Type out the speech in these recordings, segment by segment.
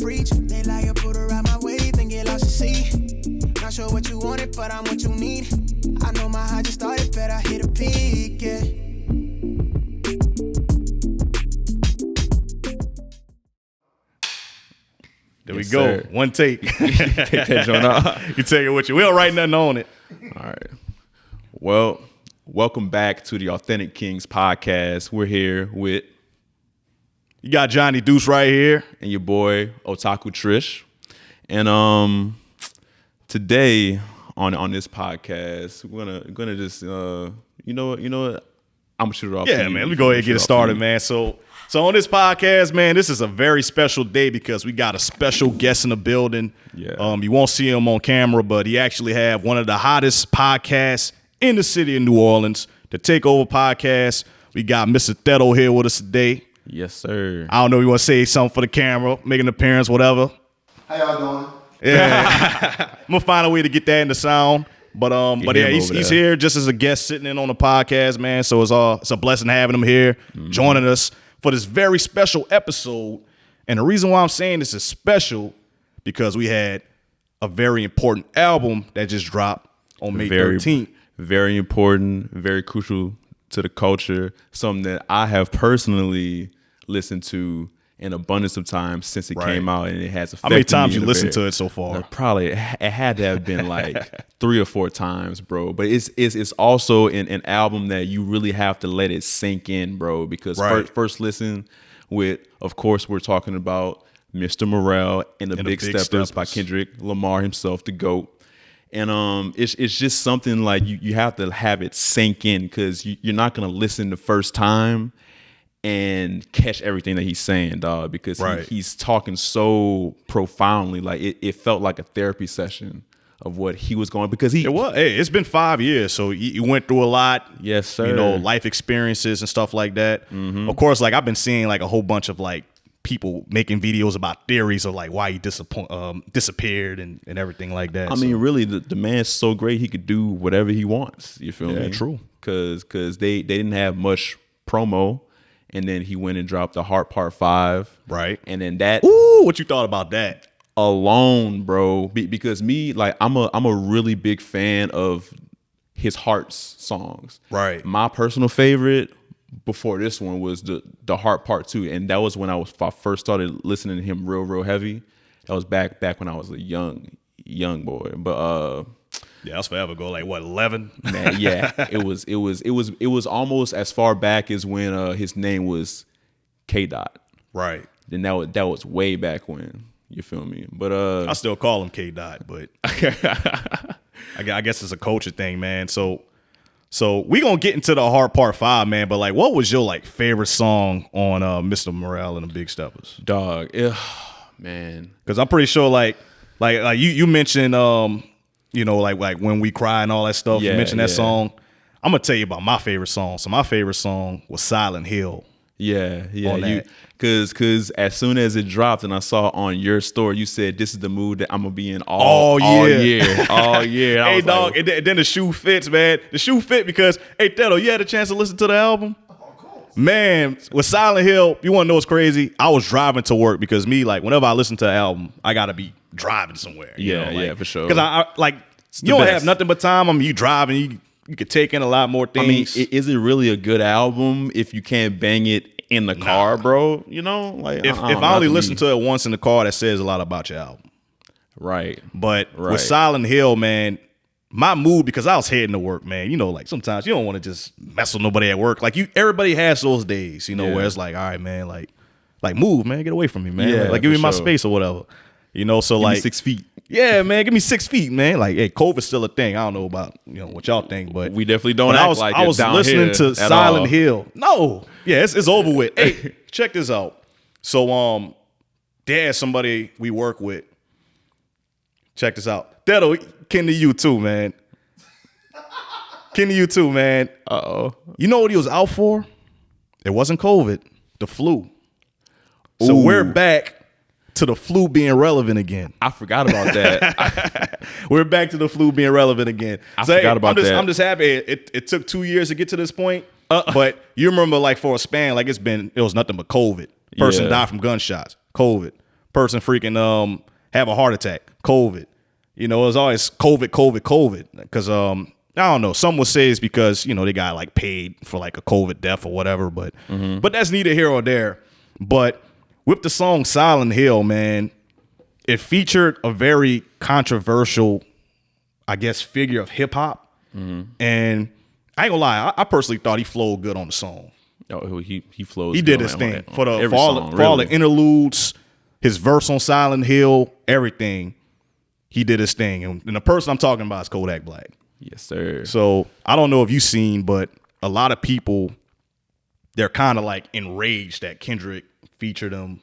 preach. They lie or put her out my way, then get lost at sea. Not sure what you wanted, but I'm what you need. I know my high just started, bet I hit a peak, yeah. There we go. Sir. One take. Take that joint out. You take it with you. We don't write nothing on it. All right. Well, welcome back to the Authentic Kingz Podcast. We're here with You got Johnny Deuce right here. and your boy Otaku Trish. And today on this podcast, we're gonna just you know what? I'm gonna shoot it off. Yeah, to you. man. Let me go ahead and get it started, man. So on this podcast, man, this is a very special day because we got a special guest in the building. Yeah. You won't see him on camera, but he actually have one of the hottest podcasts in the city of New Orleans, the DaTakeover podcast. We got Mr. Thedo here with us today. Yes, sir. I don't know if you want to say something for the camera, make an appearance, whatever. How y'all doing? Yeah. I'm gonna find a way to get that in the sound. But yeah, he's here just as a guest sitting in on the podcast, man. So it's a blessing having him here, joining us for this very special episode. And the reason why I'm saying this is special because we had a very important album that just dropped on May 13th. Very important, very crucial to the culture. Something that I have personally listened to in abundance of times since it came out, and it has affected me. How many times you listened to it so far? Probably it had to have been like 3 or 4 times, bro. But it's also an album that you really have to let it sink in, bro. Because first listen with, of course, we're talking about Mr. Morale and the Big Steppers by Kendrick Lamar himself, the GOAT. And it's just something like you have to have it sink in because you're not gonna listen the first time and catch everything that he's saying, dog, because he's talking so profoundly. Like it felt like a therapy session of what he was going, because it was. Hey, it's been 5 years, so you went through a lot. Yes, sir. You know, life experiences and stuff like that. Mm-hmm. Of course, like I've been seeing like a whole bunch of like people making videos about theories of like why he disappeared and everything like that. I mean, really, the man's so great he could do whatever he wants. You feel me? True. Because they didn't have much promo. And then he went and dropped the Heart Part 5. Right. And then that. Ooh, what you thought about that? Alone, bro. Because me, like, I'm a really big fan of his Heart's songs. Right. My personal favorite before this one was the Heart Part 2. And that was when I first started listening to him real heavy. That was back when I was a young boy. But yeah, that's forever ago. Like what, 11? Man, yeah, it was almost as far back as when his name was K Dot. Right. Then that was way back when. You feel me? But I still call him K Dot, but I guess it's a culture thing, man. So we gonna get into the Heart Part 5, man. But like, what was your like favorite song on Mr. Morale and the Big Steppers? Dog, man. Because I'm pretty sure like you mentioned you know, like When We Cry and all that stuff. You mentioned that song. I'm gonna tell you about my favorite song. So my favorite song was Silent Hill. Yeah. Cause as soon as it dropped and I saw on your story, you said this is the mood that I'm gonna be in all year. Hey, dog, like, and then the shoe fits, man. The shoe fit because, hey, Thedo, you had a chance to listen to the album? Man, with Silent Hill, you want to know what's crazy? I was driving to work because me, like, whenever I listen to an album, I gotta be driving somewhere. Yeah, for sure. Because I like you don't have nothing but time. I mean, you driving, you could take in a lot more things. I mean, is it really a good album if you can't bang it in the car, bro? You know, like if I only listen to it once in the car, that says a lot about your album. Right. But with Silent Hill, man, my mood, because I was heading to work, man, you know, like sometimes you don't want to just mess with nobody at work. Like everybody has those days, you know, where it's like, all right, man, like move, man, get away from me, man. Yeah, like give me my space or whatever. You know, so give like me 6 feet. Yeah, man, give me 6 feet, man. Like, hey, COVID's still a thing. I don't know about, you know, what y'all think, but we definitely don't act like I was listening to Silent Hill. No. Yeah, it's over with. Hey, check this out. So there's somebody we work with. Check this out. Thedo, kin to you too, man. Kin to you too, man. Uh-oh. You know what he was out for? It wasn't COVID. The flu. So we're back to the flu being relevant again. I forgot about that. We're back to the flu being relevant again. I forgot about that. I'm just happy. It took 2 years to get to this point. But you remember, like, for a span, like it was nothing but COVID. Person died from gunshots. COVID. person freaking have a heart attack, COVID. You know, it's always COVID. Because I don't know. Some would say it's because, you know, they got like paid for like a COVID death or whatever. But that's neither here or there. But with the song Silent Hill, man, it featured a very controversial, I guess, figure of hip hop. And I ain't gonna lie, I personally thought he flowed good on the song. Oh, he flows. He did his thing for all the interludes, his verse on Silent Hill, everything. He did his thing, and the person I'm talking about is Kodak Black. Yes, sir. So I don't know if you've seen, but a lot of people, they're kind of like enraged that Kendrick featured him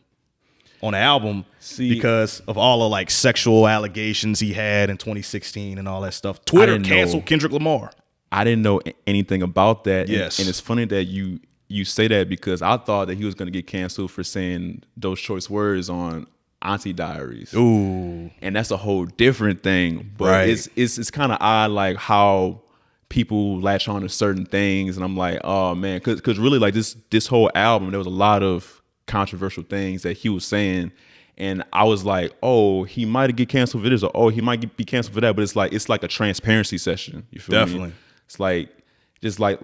on the album because of all the like sexual allegations he had in 2016 and all that stuff. Twitter canceled Kendrick Lamar. I didn't know anything about that. Yes. And it's funny that you say that because I thought that he was going to get canceled for saying those choice words on Auntie Diaries. Ooh. And that's a whole different thing. But Right. it's kind of odd like how people latch on to certain things. And I'm like, oh man, because really like this whole album, there was a lot of controversial things that he was saying, and I was like, oh, he might get canceled for this, or oh, he might be canceled for that. But it's like a transparency session. You feel Definitely. me? It's like just like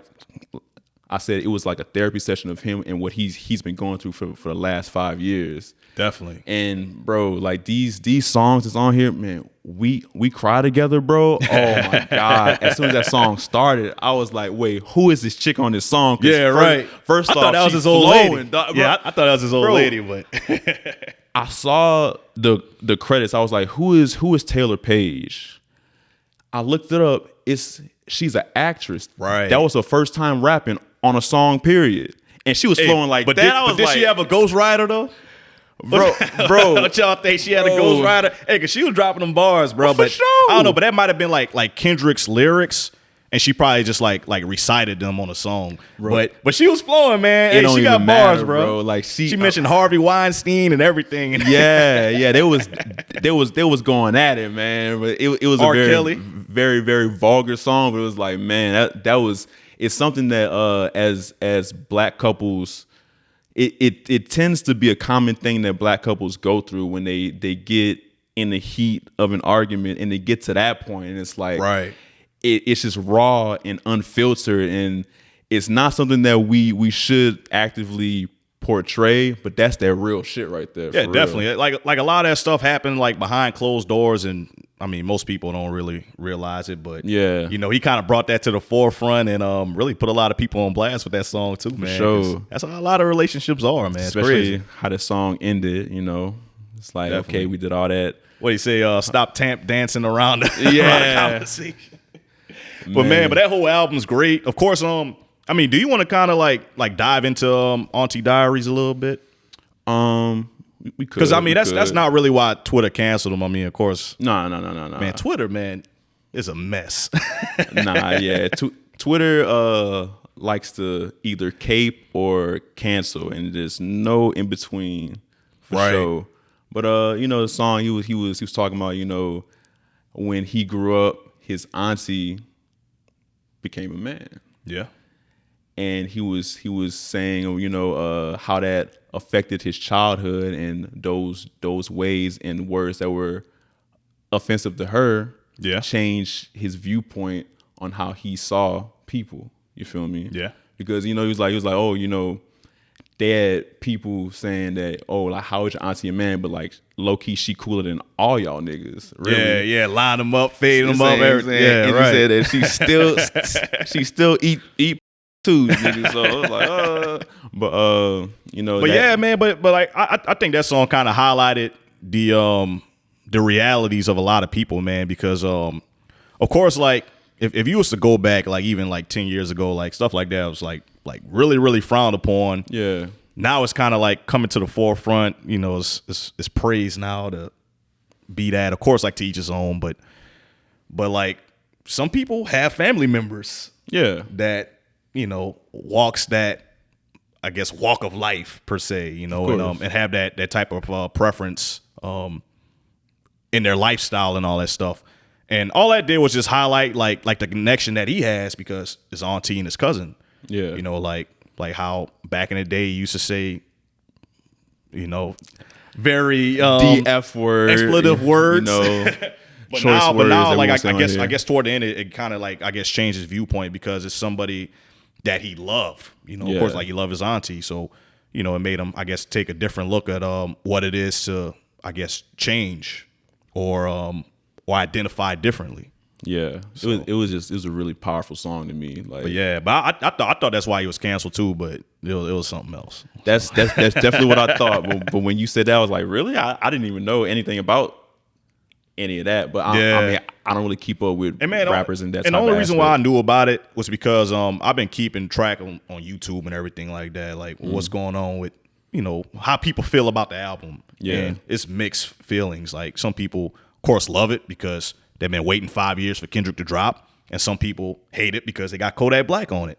I said, it was like a therapy session of him and what he's been going through for the last 5 years. Definitely. And bro, like these songs that's on here, man, we cry together, bro. Oh my God. As soon as that song started, I was like, wait, who is this chick on this song? Yeah, right. First off, I thought that was his old lady. Yeah, I thought that was his old lady, but I saw the credits. I was like, who is Taylor Page? I looked it up. She's an actress. Right. That was her first time rapping on a song, period. And she was flowing like that. Did she have a ghostwriter though? Bro. Don't y'all think she had a ghostwriter? Hey, cause she was dropping them bars, bro. For but sure. I don't know, but that might have been like Kendrick's lyrics, and she probably just like recited them on a song. Bro. But she was flowing, man. Hey, she got bars, bro. Like she mentioned Harvey Weinstein and everything. Yeah, they was going at it, man. But it was R. a very, Kelly. very, very vulgar song. But it was like, man, it's something that as black couples. It tends to be a common thing that black couples go through when they get in the heat of an argument and they get to that point, and it's like right. It's just raw and unfiltered, and it's not something that we should actively portray, but that's that real shit right there. Yeah, definitely. Like a lot of that stuff happened like behind closed doors, and I mean most people don't really realize it, but yeah, you know, he kind of brought that to the forefront and really put a lot of people on blast with that song too, man. Sure. That's how a lot of relationships are, man. Especially how the song ended, you know. It's like, definitely. Okay, we did all that. What do you say? Stop dancing around the, yeah. around the conversation. But man, but that whole album's great. Of course, I mean, do you want to kind of like dive into Auntie Diaries a little bit? We could, because I mean that's not really why Twitter canceled them. I mean, of course, no. Man, Twitter, man, is a mess. Yeah. Twitter likes to either cape or cancel, and there's no in between for sure. But you know, the song he was talking about, you know, when he grew up, his auntie became a man. Yeah. And he was saying, you know, how that affected his childhood and those ways and words that were offensive to her changed his viewpoint on how he saw people. You feel me? Yeah. Because, you know, he was like, oh, you know, they had people saying that, oh, like, how is your auntie a man? But like, low key, she cooler than all y'all niggas. Really. Yeah. Line them up, fade them up, everything. Yeah, and right. He said that she still eat too, niggas. So I was like, but you know. But yeah, man. But like, I think that song kind of highlighted the realities of a lot of people, man. Because of course, like if you was to go back, like even like 10 years ago, like stuff like that was like really, really frowned upon. Yeah. Now it's kind of like coming to the forefront. You know, it's praised now to be that. Of course, like to each his own. But like some people have family members. Yeah. That, you know, walks that, I guess, walk of life per se, you know, and have that type of preference in their lifestyle and all that stuff. And all that did was just highlight like the connection that he has because his auntie and his cousin. Yeah. You know, like how back in the day you used to say, you know, very the F word, expletive words. But now, like I guess toward the end, it kind of like changed his viewpoint because it's somebody that he loved. Of course, like he loved his auntie, so it made him, I guess, take a different look at what it is to, I guess, change or identify differently. Yeah, so, it was a really powerful song to me. Like, but I thought that's why he was canceled too, but it was something else. That's definitely what I thought. But when you said that, I was like, really? I didn't even know anything about any of that. But I mean, I don't really keep up with rappers and that. And the only reason why I knew about it was because I've been keeping track on YouTube and everything like that, like what's going on with how people feel about the album. Yeah, and it's mixed feelings. Like some people, of course, love it because they've been waiting 5 years for Kendrick to drop, and some people hate it because they got Kodak Black on it.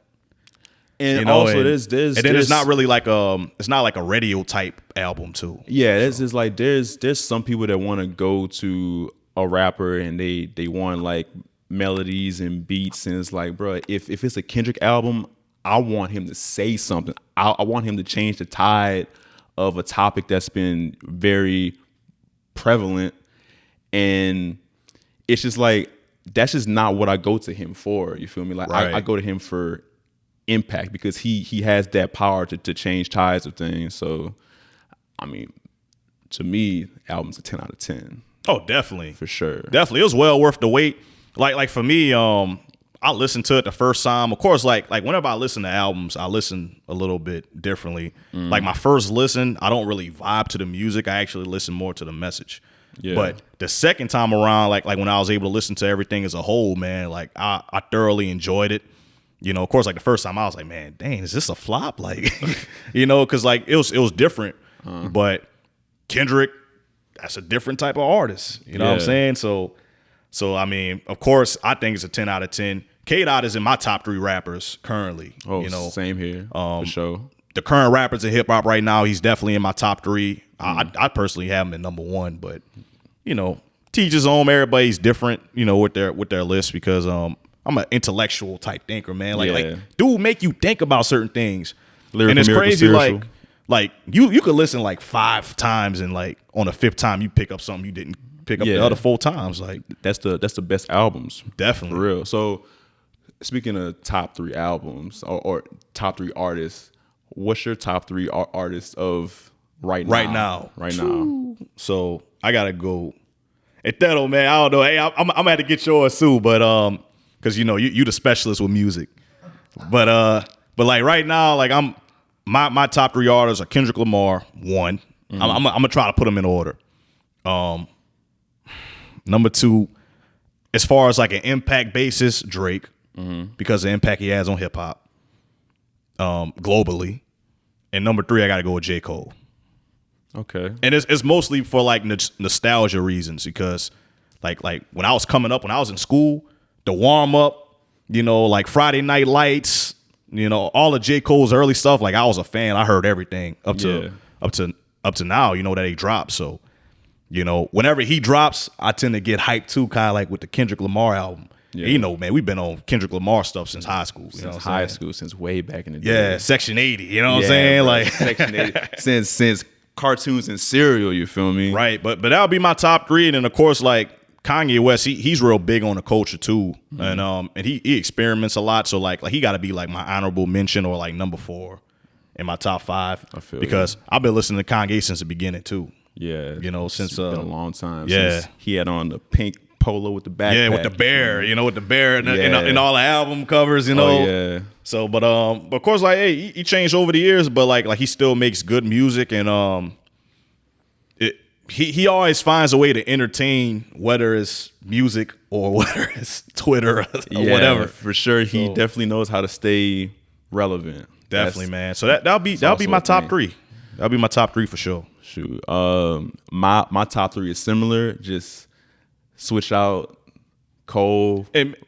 And also, there's it's not really like it's not like a radio type album too. Yeah, it's just like there's some people that want to go to a rapper and they want like melodies and beats, and it's like, bro, if it's a Kendrick album, I want him to say something. I want him to change the tide of a topic that's been very prevalent, and it's just like that's just not what I go to him for. You feel me? Like I go to him for impact because he has that power to change tides of things. So, I mean, to me, the album's a 10 out of 10. Oh, definitely. For sure. Definitely. It was well worth the wait. Like for me, I listened to it the first time. Of course, like whenever I listen to albums, I listen a little bit differently. Like my first listen, I don't really vibe to the music. I actually listen more to the message. Yeah. But the second time around, like when I was able to listen to everything as a whole, man, like I thoroughly enjoyed it. Of course, like the first time I was like, man, dang, is this a flop? Like, because like it was different. But Kendrick, that's a different type of artist. You know what I'm saying? So I mean, of course, I think it's a 10 out of 10. K-Dot is in my top 3 rappers currently. Oh, same here, for sure. The current rappers in hip hop right now, he's definitely in my top 3. I personally have him at number 1, but teach his own. Everybody's different, with their list because I'm an intellectual type thinker, man. Like dude make you think about certain things. Lyrical, and it's crazy, like you could listen like 5 times and like on the 5th time you pick up something you didn't pick up the other 4 times. Like that's the best albums. Definitely. For real. So speaking of top 3 albums or top 3 artists, what's your top 3 artists of right now? Right now. So I gotta go. Thedo, man, I don't know. Hey, I'm gonna have to get yours too, but because you the specialist with music. But like right now, like my top 3 artists are Kendrick Lamar, 1. I'm gonna try to put them in order. Number 2, as far as like an impact basis, Drake, because of the impact he has on hip hop, globally. And number 3, I gotta go with J. Cole. Okay. And it's mostly for like nostalgia reasons because like when I was coming up, when I was in school, the warm up, like Friday Night Lights, all of J. Cole's early stuff, like I was a fan. I heard everything up to now, that he dropped. So, whenever he drops, I tend to get hyped too, kind of like with the Kendrick Lamar album. Yeah. Man, we've been on Kendrick Lamar stuff since high school. Since way back in the day. Yeah, Section 80, you know what I'm saying? Bro, like Section 80. Since cartoons and cereal, you feel me? Right, but that'll be my top 3. And then of course, like Kanye West, he's real big on the culture too. And he experiments a lot. So like he gotta be like my honorable mention or like number 4 in my top 5. I feel because I've been listening to Kanye since the beginning too. Yeah. Since it's been a long time. Yeah. Since he had on the pink polo with the backpack. Yeah, with the bear, with the bear and all the album covers, Oh, yeah. So, but of course, like, hey, he changed over the years, but like he still makes good music, and he always finds a way to entertain, whether it's music or whether it's Twitter or whatever. For sure, he definitely knows how to stay relevant. Definitely, man. So that'll be my top 3. That'll be my top 3 for sure. Shoot, my top 3 is similar. Just switch out Cole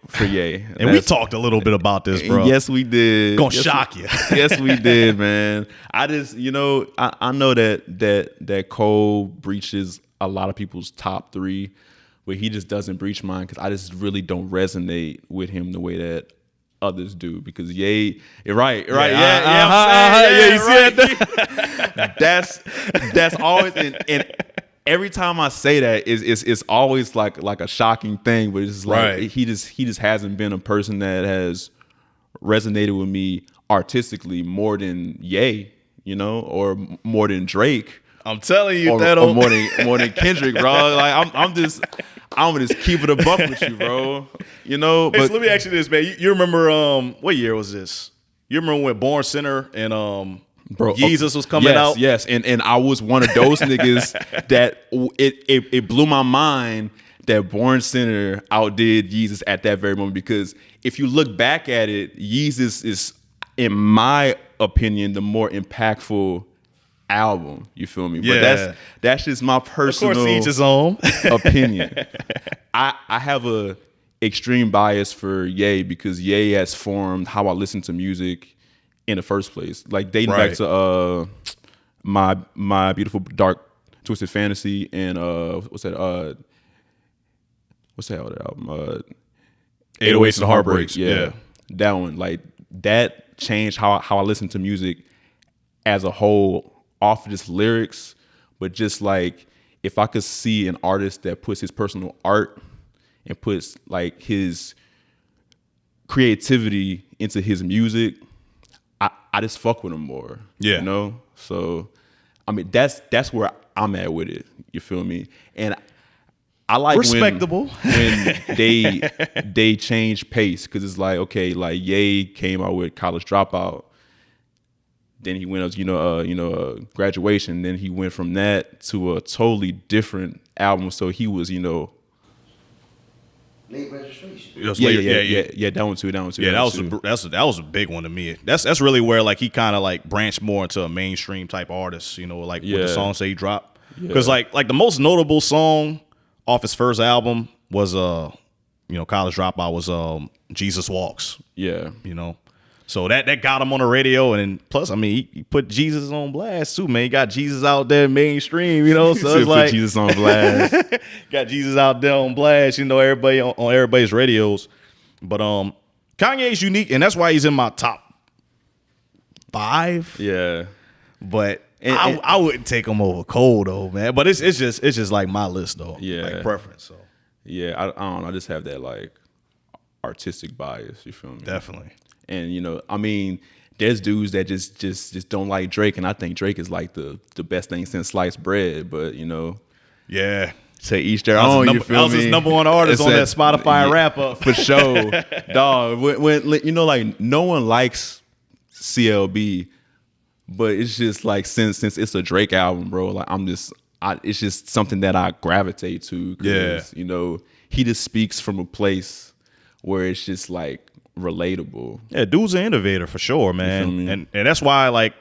for Ye. And we talked a little bit about this, bro. Yes, we did. Gonna shock you. Yes, we did, man. I just, I know that Cole breaches a lot of people's top 3, but he just doesn't breach mine because I just really don't resonate with him the way that others do. Because Ye, right, yeah, you see that? that's always and every time I say that, it's always like a shocking thing, but it's like he just hasn't been a person that has resonated with me artistically more than Ye, you know, or more than Drake. I'm telling you, or more than Kendrick, bro. Like I'm just keep it a buck with you, bro. You know. Hey, so let me ask you this, man. You remember what year was this? You remember when Born Sinner and Bro, Jesus was coming out? Yes, and I was one of those niggas that it blew my mind that Born Sinner outdid Jesus at that very moment, because if you look back at it, Jesus is, in my opinion, the more impactful album. You feel me? Yeah. But that's just my personal of course, each his own opinion. I have a extreme bias for Ye because Ye has formed how I listen to music in the first place, like dating back to my beautiful dark twisted fantasy and what's that album? 808s and Heartbreaks. Yeah, that one, like that changed how I listen to music as a whole, off of just lyrics, but just like if I could see an artist that puts his personal art and puts like his creativity into his music, I just fuck with him more. Yeah. You know? So I mean that's where I'm at with it. You feel me? And I like respectable when they change pace, because it's like, okay, like Ye came out with College Dropout, then he went up, Graduation, then he went from that to a totally different album. So he was, Late Registration. Yeah, that one too. Yeah, that was a big one to me. That's really where like he kind of like branched more into a mainstream type artist, like with the songs that he dropped. Because like the most notable song off his first album was College Dropout was Jesus Walks. Yeah. So that got him on the radio, and then plus, I mean, he put Jesus on blast too, man. He got Jesus out there mainstream, so it's like put Jesus on blast. Got Jesus out there on blast, everybody on everybody's radios. But Kanye's unique, and that's why he's in my top 5. Yeah. But I wouldn't take him over Cole though, man. But it's just like my list though. Yeah. Like preference. So yeah, I don't know. I just have that like artistic bias. You feel me? Definitely. And I mean, there's dudes that just don't like Drake, and I think Drake is like the best thing since sliced bread. But yeah, to each their own. You feel me? I was his number one artist on that Spotify wrap up for sure, dog. When like no one likes CLB, but it's just like since it's a Drake album, bro. Like it's just something that I gravitate to. Cause, he just speaks from a place where it's just like relatable. Yeah, dude's an innovator for sure, man. And that's why like,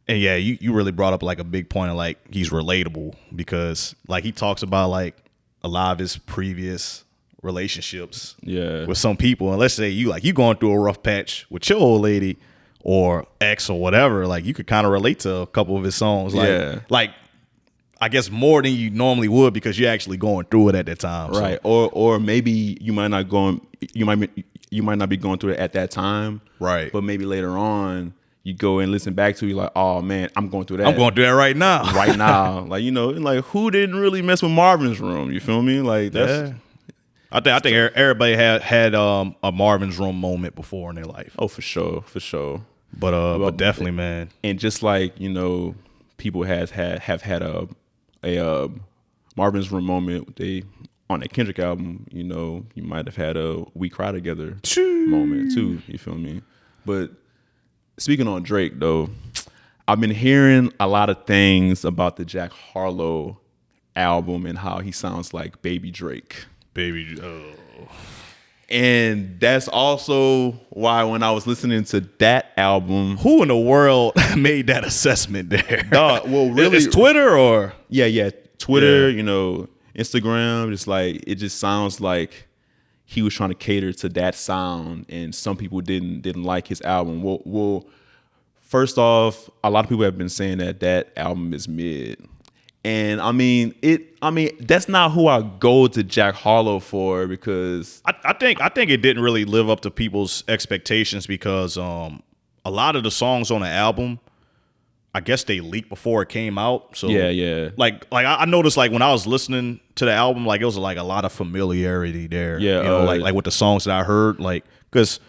and yeah, you really brought up like a big point of like he's relatable, because like he talks about like a lot of his previous relationships with some people, and let's say you going through a rough patch with your old lady or ex or whatever, like you could kind of relate to a couple of his songs, like I guess more than you normally would, because you're actually going through it at that time, right? So. Or maybe you might not be going through it at that time, right? But maybe later on you go and listen back to it, you're like, oh man, I'm going through that. I'm going through that right now. Right now. Like, like who didn't really mess with Marvin's Room? You feel me? Like that's. Yeah. I think everybody had a Marvin's Room moment before in their life. Oh, for sure. But definitely, man. And just like people have had a Marvin's Room moment. On that Kendrick album, you might have had a We Cry Together moment too. You feel me? But speaking on Drake though, I've been hearing a lot of things about the Jack Harlow album and how he sounds like Baby Drake. And that's also why when I was listening to that album, who in the world made that assessment there? Well, really, it's Twitter or Twitter, Instagram, just like it just sounds like he was trying to cater to that sound, and some people didn't like his album. Well, first off, a lot of people have been saying that album is mid, and I mean that's not who I go to Jack Harlow for, because I think it didn't really live up to people's expectations, because a lot of the songs on the album I guess they leaked before it came out. So yeah. Like I noticed like when I was listening to the album, like it was like a lot of familiarity there. Yeah, you know, like with the songs that I heard, like because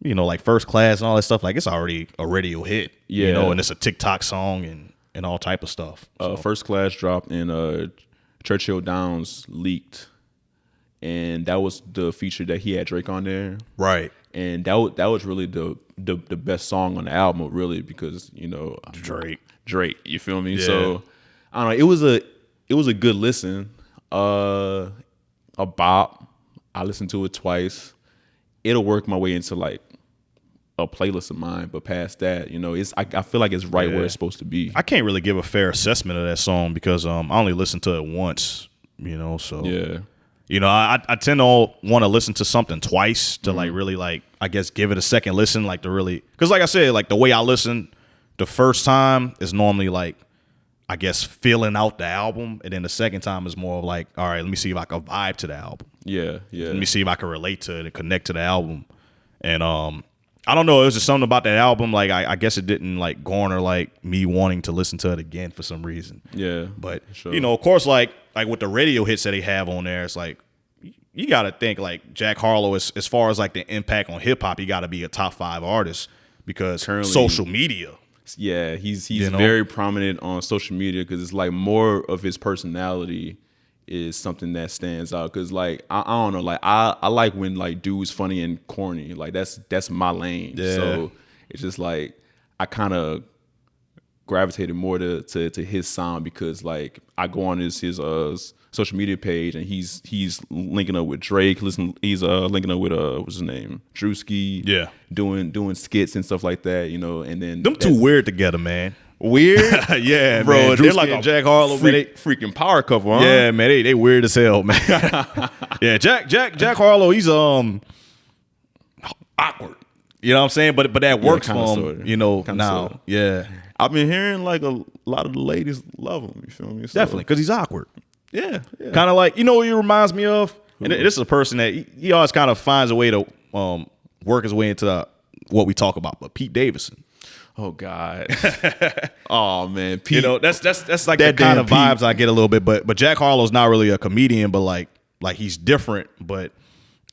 you know, like First Class and all that stuff, like it's already a radio hit. Yeah, you know, and it's a TikTok song and all type of stuff. So. First Class dropped and Churchill Downs leaked, and that was the feature that he had Drake on there. Right. And that was really the best song on the album, really, because you know Drake, you feel me? Yeah. So I don't know. It was a good listen, a bop. I listened to it twice. It'll work my way into like a playlist of mine, but past that, you know, I feel like it's right where it's supposed to be. I can't really give a fair assessment of that song because I only listened to it once, you know. So yeah. You know, I tend to want to listen to something twice to like really like I guess give it a second listen, like to really because like I said, like the way I listen the first time is normally like I guess feeling out the album, and then the second time is more of like, all right, let me see if I can vibe to the album. Yeah. Let me see if I can relate to it and connect to the album. And I don't know, it was just something about that album. Like I guess it didn't like garner like me wanting to listen to it again for some reason. Yeah, but sure. You know, of course, like with the radio hits that they have on there, it's like you got to think like Jack Harlow as far as like the impact on hip hop, you got to be a top 5 artist because currently social media. Yeah, he's very prominent on social media because it's like more of his personality is something that stands out. Because like I don't know, like I like when like dudes funny and corny, like that's my lane. Yeah. So it's just like I kind of gravitated more to his sound because like I go on his social media page and he's linking up with Drake. He's linking up with what's his name, Drewski. Yeah, doing skits and stuff like that. You know, and then them two weird together, man. Weird, yeah, bro. Man. They're like a Jack Harlow, freaking power couple, huh? Yeah, man. They weird as hell, man. Yeah, Jack Harlow. He's awkward. You know what I'm saying? But that works for him. Sorta. You know Kinda now. sorta. Yeah, I've been hearing like a lot of the ladies love him. You feel me? So, definitely because he's awkward. Yeah. Kind of like, you know what he reminds me of? And this is a person that he always kind of finds a way to work his way into what we talk about. But Pete Davidson. Oh God. Oh man, Pete. You know, that's like that the kind of vibes Pete. I get a little bit. But Jack Harlow's not really a comedian, but like he's different. But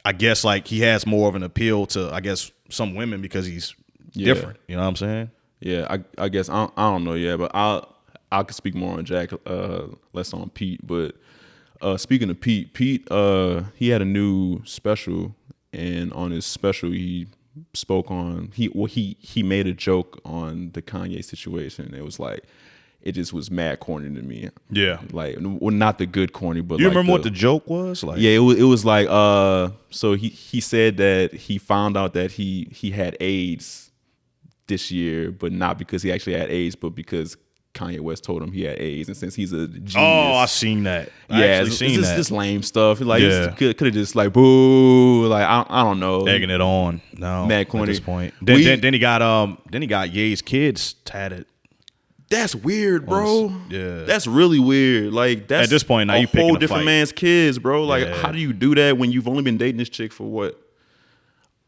I guess like he has more of an appeal to I guess some women because he's different. You know what I'm saying? Yeah, I guess I don't know. Yeah, but I could speak more on Jack, less on Pete. But speaking of Pete, he had a new special, and on his special he spoke on he made a joke on the Kanye situation. It was like it just was mad corny to me. Yeah, like well, not the good corny, but you like remember what the joke was? Like, yeah, it was like so he said that he found out that he had AIDS this year, but not because he actually had AIDS, but because Kanye West told him he had AIDS, and since he's a genius, I seen that. It's just lame stuff. Like could have just like boo, like I don't know, egging it on. No, mad corny at this point. Then he got Ye's kids tatted. That's weird, bro. Yeah, that's really weird. Like that's at this point now a you picking whole a different fight. man's kids, bro. Like how do you do that when you've only been dating this chick for what,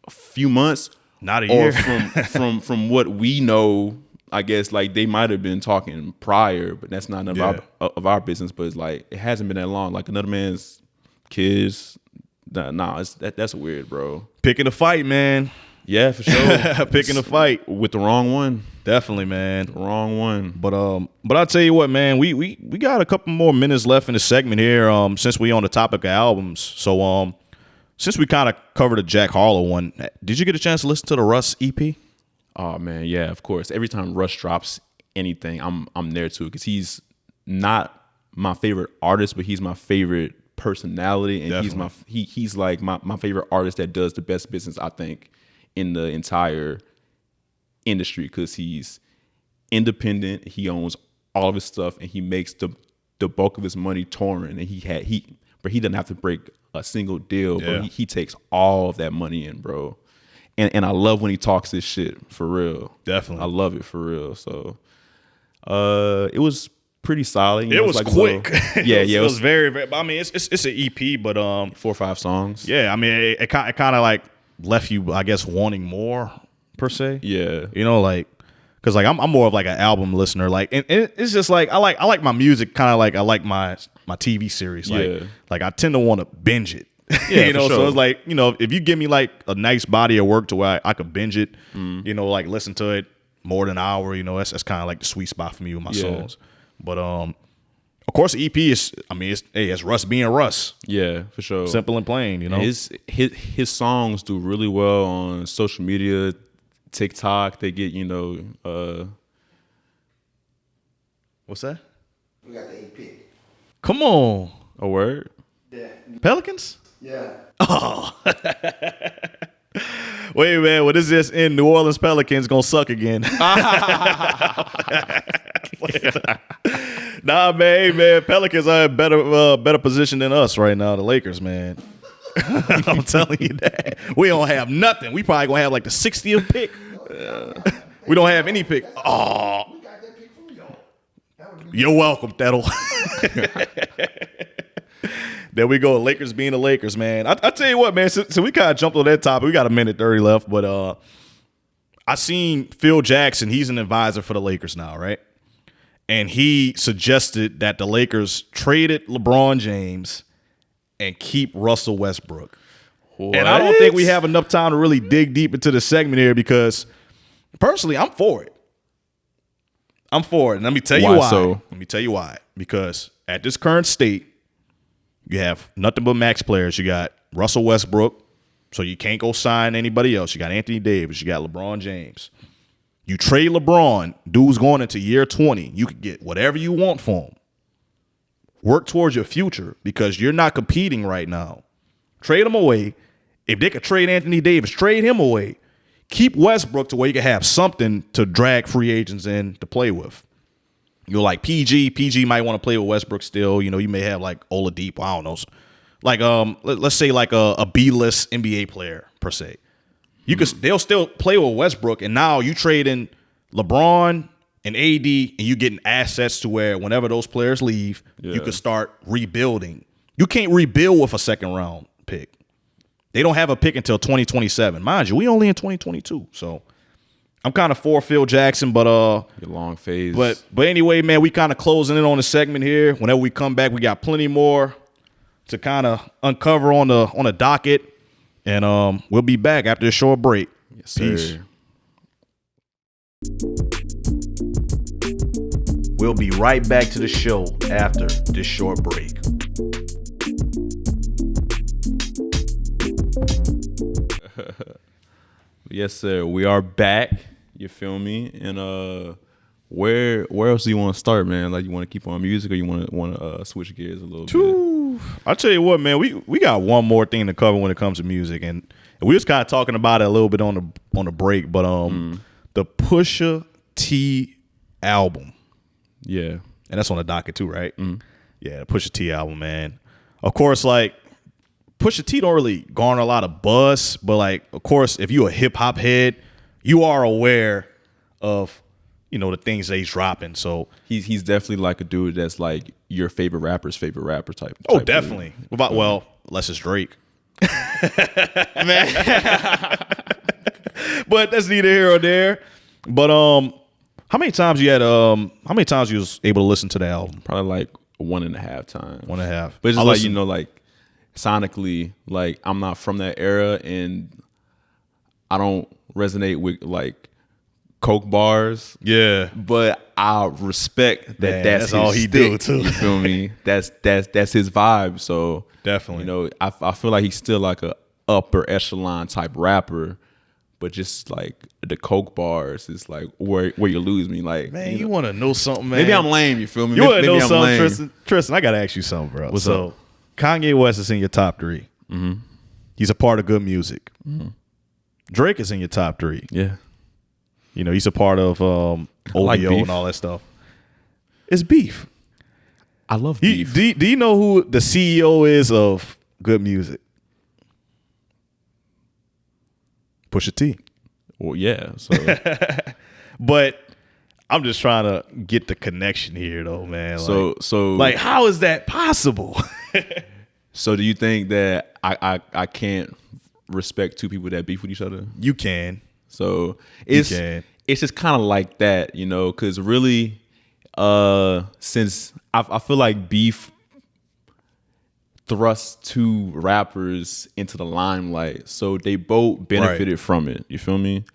a few months? Not a year. Or from what we know, I guess like they might have been talking prior, but that's not none of our business. But it's like it hasn't been that long. Like another man's kids, that's weird, bro. Picking a fight, man. Yeah, for sure. Picking a fight with the wrong one. Definitely, man. The wrong one. But I'll tell you what, man. We got a couple more minutes left in the segment here. Since we on the topic of albums, so since we kind of covered the Jack Harlow one, did you get a chance to listen to the Russ EP? Oh man, yeah, of course. Every time Russ drops anything, I'm there too, because he's not my favorite artist, but he's my favorite personality, and Definitely. he's like my favorite artist that does the best business, I think, in the entire industry, because he's independent, he owns all of his stuff, and he makes the bulk of his money touring, and but he doesn't have to break a single deal, but he takes all of that money in, bro. And I love when he talks this shit, for real. Definitely. I love it, for real. So it was pretty solid. It was like quick. It was very, very, I mean, it's an EP, but 4 or 5 songs. Yeah, I mean, it kind of like left you, I guess, wanting more per se. Yeah. You know, like, Cause like I'm more of like an album listener. Like, and it's just like I like my music kind of like I like my TV series. Like I tend to want to binge it. Yeah, you know, sure. so it's like, you know, if you give me like a nice body of work to where I could binge it, you know, like listen to it more than an hour, you know, that's kind of like the sweet spot for me with my songs. But of course, the EP is, I mean, it's Russ being Russ. Yeah, for sure. Simple and plain, you know. His songs do really well on social media, TikTok. They get, you know, what's that? We got the 8 pick. Come on. a word. Yeah. Pelicans? Yeah. Oh. Wait, man. What is this in New Orleans Pelicans gonna suck again? Nah, man. Hey, man. Pelicans are in better position than us right now. The Lakers, man. I'm telling you that. We don't have nothing. We probably gonna have like the 60th pick. We don't have any pick. Oh. We got that pick from y'all. You're welcome, Thedo. There we go. Lakers being the Lakers, man. I tell you what, man. So we kind of jumped on that topic. We got a minute 30 left, but I seen Phil Jackson. He's an advisor for the Lakers now, right? And he suggested that the Lakers traded LeBron James and keep Russell Westbrook. What? And I don't think we have enough time to really dig deep into the segment here because personally, I'm for it. I'm for it. And let me tell you why. Let me tell you why. Because at this current state, you have nothing but max players. You got Russell Westbrook, so you can't go sign anybody else. You got Anthony Davis. You got LeBron James. You trade LeBron, dude's going into year 20. You could get whatever you want for him. Work towards your future because you're not competing right now. Trade him away. If they could trade Anthony Davis, trade him away. Keep Westbrook to where you can have something to drag free agents in to play with. You're like PG might want to play with Westbrook still. You know, you may have like Oladipo, I don't know. Like let's say like a B-list NBA player per se. They'll still play with Westbrook, and now you trade in LeBron and AD, and you getting assets to where whenever those players leave, you can start rebuilding. You can't rebuild with a second round pick. They don't have a pick until 2027. Mind you, we only in 2022. So I'm kind of for Phil Jackson, but your long phase. But anyway, man, we kind of closing in on the segment here. Whenever we come back, we got plenty more to kind of uncover on the docket. And we'll be back after a short break. Yes, Peace. sir. We'll be right back to the show after this short break. Yes, sir. We are back. You feel me? And where else do you want to start, man? Like, you want to keep on music, or you want to switch gears a little bit? I'll tell you what, man. We got one more thing to cover when it comes to music, and we was kind of talking about it a little bit on the break, but the Pusha T album, yeah, and that's on the docket too, right? Yeah, the Pusha T album, man. Of course, like Pusha T don't really garner a lot of buzz, but like, of course, if you a hip hop head, you are aware of, you know, the things that he's dropping. So he's definitely like a dude that's like your favorite rapper's favorite rapper type. Oh, definitely. Well, unless it's Drake. Man. But that's neither here or there. But how many times you was able to listen to the album? Probably like 1.5 times. 1.5. But it's just like, you know, like sonically, like I'm not from that era and I don't resonate with like Coke bars. Yeah. But I respect that. Man, that's his all he do too. You feel me? That's his vibe. So definitely, you know, I feel like he's still like a upper echelon type rapper, but just like the Coke bars is like where you lose me. Like, man, you want to know something, man? Maybe I'm lame. You feel me? You want to know I'm something, lame. Tristan? I gotta ask you something, bro. What's up? Kanye West is in your top 3. Mm-hmm. He's a part of good music. Mm-hmm. Drake is in your top 3. Yeah. You know, he's a part of OVO like and all that stuff. It's beef. I love beef. Do you know who the CEO is of good music? Pusha T. Well, yeah. So, but I'm just trying to get the connection here, though, man. So, like, how is that possible? So, do you think that I can't respect two people that beef with each other? You can. So it's it's just kind of like that, you know, because really, since I feel like beef thrust two rappers into the limelight, so they both benefited from it. You feel me?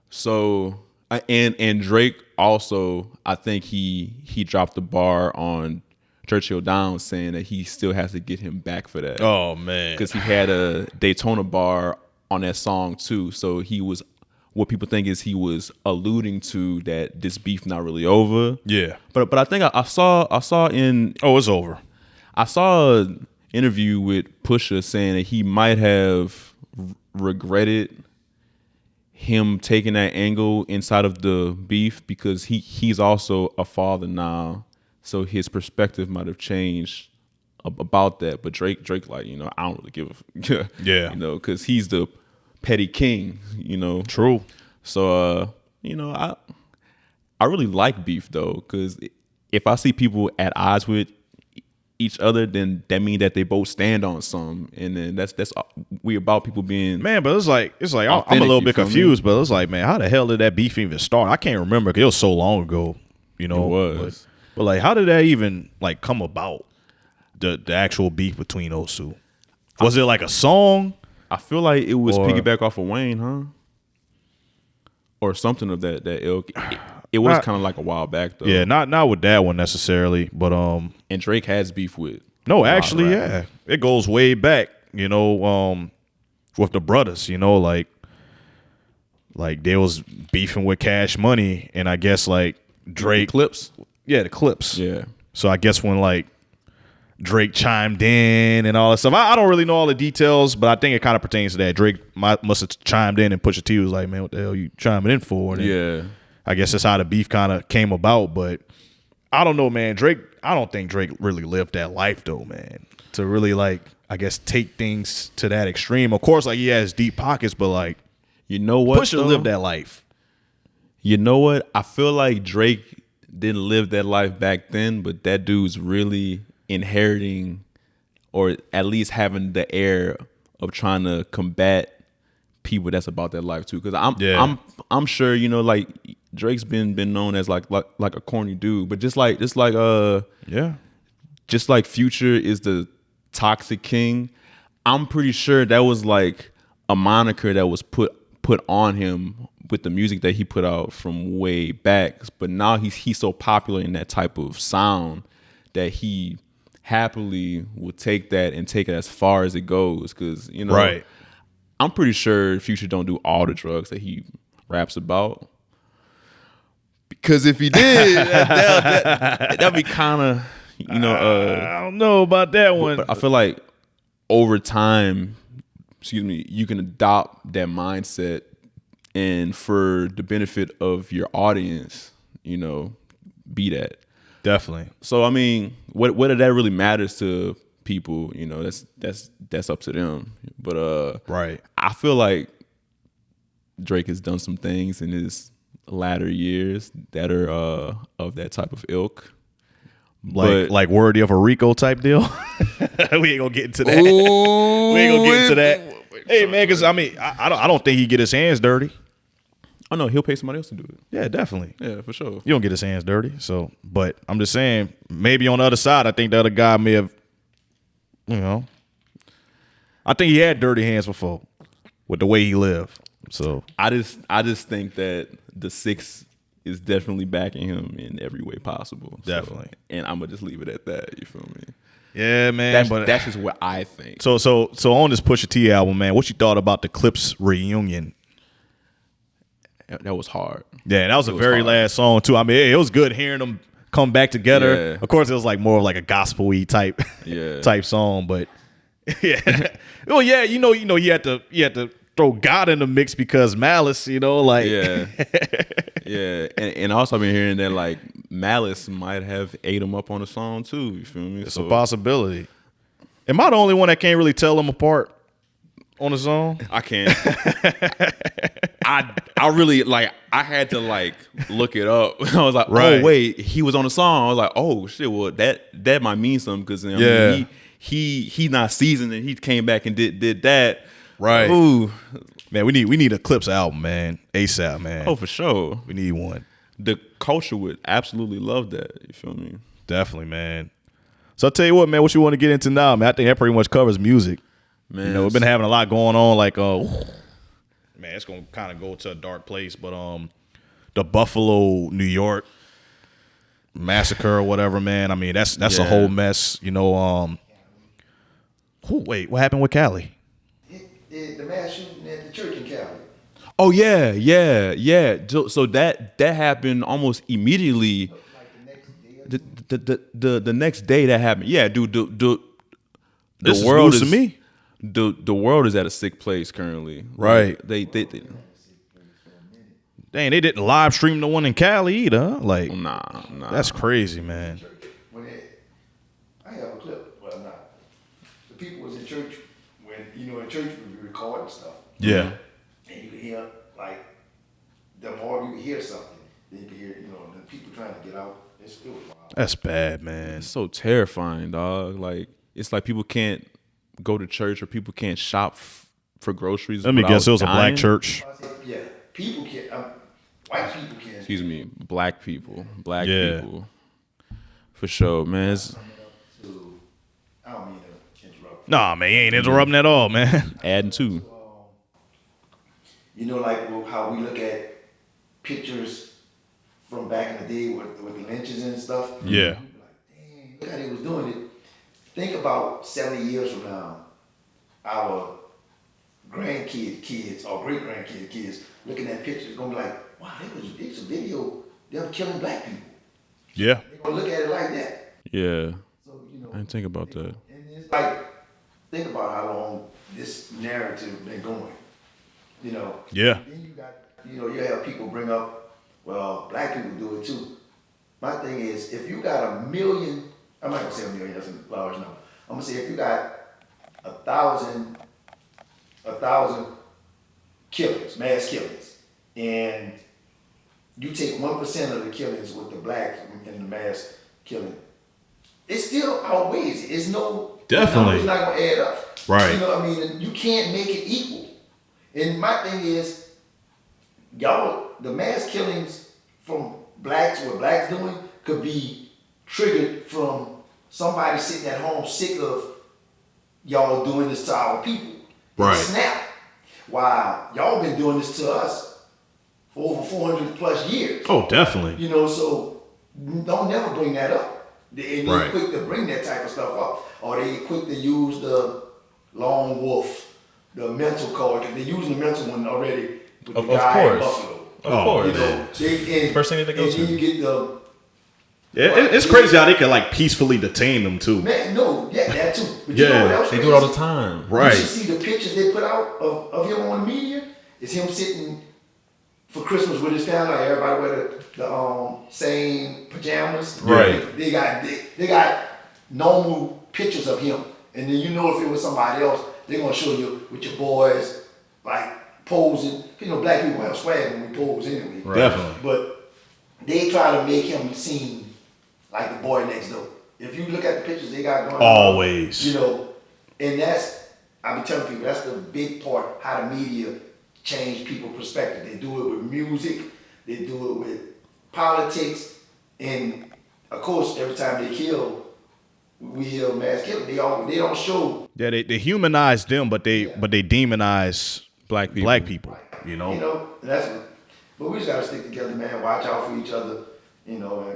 So and Drake also, I think he dropped the bar on Churchill Downs, saying that he still has to get him back for that. Oh man, because he had a Daytona bar on that song too. So he was, what people think is he was alluding to that this beef not really over. Yeah, but I think I saw in it's over. I saw an interview with Pusha saying that he might have regretted him taking that angle inside of the beef because he's also a father now, so his perspective might have changed about that. But Drake like, you know, I don't really give a yeah, you know, because he's the petty king, you know. True. So you know, I really like beef though, because if I see people at odds with each other, then that means that they both stand on something, and then that's we about people being, man. But it's like I'm a little bit confused, but it's like, man, how the hell did that beef even start? I can't remember because it was so long ago, you know. It was, but like, how did that even like come about? The actual beef between those two, was it like a song? I feel like it was piggyback off of Wayne, huh? Or something of that ilk. It was kind of like a while back though. Yeah, not with that one necessarily, but and Drake has beef with. No, actually, yeah, it goes way back. You know, with the brothers. You know, like they was beefing with Cash Money, and I guess like Drake the Clips. Yeah, the Clips. Yeah. So I guess when like Drake chimed in and all that stuff, I don't really know all the details, but I think it kind of pertains to that. Drake must have chimed in, and Pusha T was like, "Man, what the hell you chiming in for?" And yeah. I guess that's how the beef kind of came about, but I don't know, man. I don't think Drake really lived that life though, man. To really like, I guess, take things to that extreme. Of course, like he has deep pockets, but like, you know what? Pusha lived that life. You know what? I feel like Drake didn't live that life back then, but that dude's really inheriting, or at least having the air of trying to combat people that's about that life too. Because I'm sure, you know, like Drake's been known as like a corny dude, but just like Future is the toxic king. I'm pretty sure that was like a moniker that was put on him with the music that he put out from way back. But now he's so popular in that type of sound that he happily will take that and take it as far as it goes. Because, you know, right. I'm pretty sure Future don't do all the drugs that he raps about. Because if he did, that'd be kind of, you know. I don't know about that one. But I feel like over time, you can adopt that mindset, and for the benefit of your audience, you know, be that. Definitely. So I mean, whether that really matters to people, you know, that's up to them. But right. I feel like Drake has done some things in his latter years that are of that type of ilk, like worthy of a Rico type deal. We ain't gonna get into that. Ooh, we ain't gonna get into that. Hey man, because I mean, I don't think he get his hands dirty. Oh no, he'll pay somebody else to do it. Yeah, definitely. Yeah, for sure. You don't get his hands dirty. So, but I'm just saying, maybe on the other side, I think the other guy may have, you know, I think he had dirty hands before with the way he lived. So I just think that the 6 is definitely backing him in every way possible. Definitely. So, and I'm gonna just leave it at that. You feel me? Yeah, man. That's just what I think. So on this Pusha T album, man, what you thought about the Clips reunion? That was hard. Yeah, that was a very last song too. I mean, it was good hearing them come back together. Yeah. Of course, it was like more of like a gospel-y type type song, but yeah. Well, yeah, you know, you had to throw God in the mix because Malice, you know, like yeah. And also I've been hearing that like Malice might have ate him up on the song too. You feel me? It's a possibility. Am I the only one that can't really tell them apart on the song? I can't. I really like. I had to like look it up. I was like, right. Oh wait, he was on the song. I was like, oh shit. Well, that might mean something because I mean, he not seasoned and he came back and did that. Right. Ooh, Man, we need a Clips album, man. ASAP, man. Oh, for sure. We need one. The culture would absolutely love that. You feel me? Definitely, man. So I'll tell you what, man, what you want to get into now, man. I think that pretty much covers music. Man, you know, we've been having a lot going on, like man, it's gonna kind of go to a dark place, but the Buffalo, New York massacre or whatever, man. I mean, that's a whole mess, you know. Wait, what happened with Cali? The mass shooting at the church in Cali. Oh yeah. So that happened almost immediately. The next day that happened. Yeah, dude. The world is to me. The world is at a sick place currently. Right. They dang, they didn't live stream the one in Cali either. Huh? Like, nah. That's crazy, man. I have a clip, but I'm not. The people was in church when in church we be recording stuff. Yeah. And you could hear the more you could hear something, then you could hear the people trying to get out. It was wild. That's bad, man. It's so terrifying, dog. Like it's like people can't go to church or people can't shop for groceries. Let me guess, it was a black church. Yeah, people can't. White people can't. Excuse me, black people. People. For sure, man. I don't mean to interrupt. Nah, man, you ain't interrupting at all, man. Adding to. Like how we look at pictures from back in the day with the lynches and stuff. Yeah. Like, dang, look how they was doing it. Think about 70 years from now, our kids or great-grandkids kids looking at pictures going to be like, wow, it's a video them killing black people. Yeah. They're going to look at it like that. Yeah. So, I didn't think about that. And it's like, think about how long this narrative been going. Yeah. Then you got, you have people bring up, well, black people do it too. My thing is, if you got 1 million, I'm not gonna say 1 million, that's a large number. I'm gonna say if you got 1,000 killings, mass killings, and you take 1% of the killings with the blacks in the mass killing, it still outweighs it. It's no, definitely, it's not gonna add up. Right. You can't make it equal. And my thing is, the mass killings from blacks, what blacks doing, could be triggered from somebody sitting at home sick of y'all doing this to our people. Right. Snap. Wow, y'all been doing this to us for over 400 plus years. Oh, definitely. So don't never bring that up. They right. quick to bring that type of stuff up, or they quick to use the lone wolf, the mental card, because they're using the mental one already with the guy in Buffalo. Of course. First thing they go to. And you get the... it's crazy how they can peacefully detain them too. Man, that too. But you know what else they crazy? do it all the time. Right. You should see the pictures they put out of him on the media. It's him sitting for Christmas with his family. Everybody wear the same pajamas. Right. They got normal pictures of him, and then if it was somebody else, they're gonna show you with your boys posing. Black people have swag when we pose anyway. Right. Definitely. But they try to make him seem like the boy next door. If you look at the pictures they got going always. on, and I be telling people that's the big part, how the media change people's perspective. They do it with music, they do it with politics, and of course every time they kill, we hear mass killing. They don't show. Yeah, they humanize them, but they demonize black people. Right. That's what. But we just gotta stick together, man. Watch out for each other. And now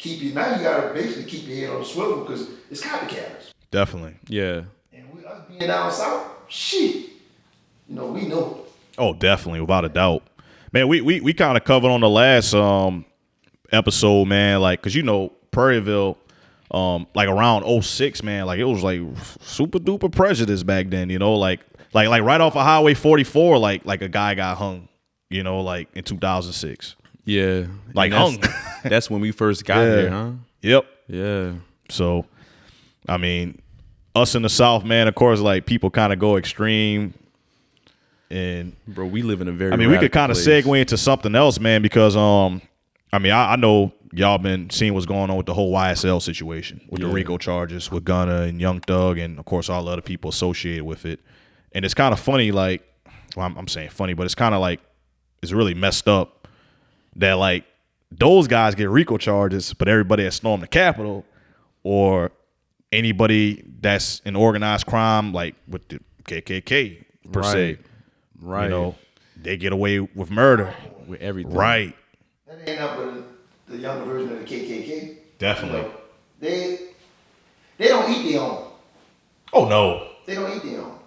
you gotta basically keep your head on the swivel because it's copycatters. Definitely. Yeah. And us being down south, shit. We know. Oh, definitely, without a doubt, man. We kind of covered on the last episode, man. Cause Prairieville. Around 06, man, it was super duper prejudice back then, like right off of Highway 44, like a guy got hung, in 2006. Yeah. Hung. That's when we first got here, huh? Yep. Yeah. So, I mean, us in the South, man, of course, people kind of go extreme. And bro, we live in a very we could kind of segue into something else, man, because I know y'all been seeing what's going on with the whole YSL situation with the RICO charges with Gunna and Young Thug and of course all the other people associated with it. And it's kind of funny, well, I'm saying funny, but it's kind of like, it's really messed up that like those guys get RICO charges, but everybody that stormed the Capitol or anybody that's in organized crime, like with the KKK per se, right? You know, they get away with murder, with everything, right? That ain't up with the younger version of the KKK. Definitely. You know, they don't eat their own. Oh no, they don't eat their own.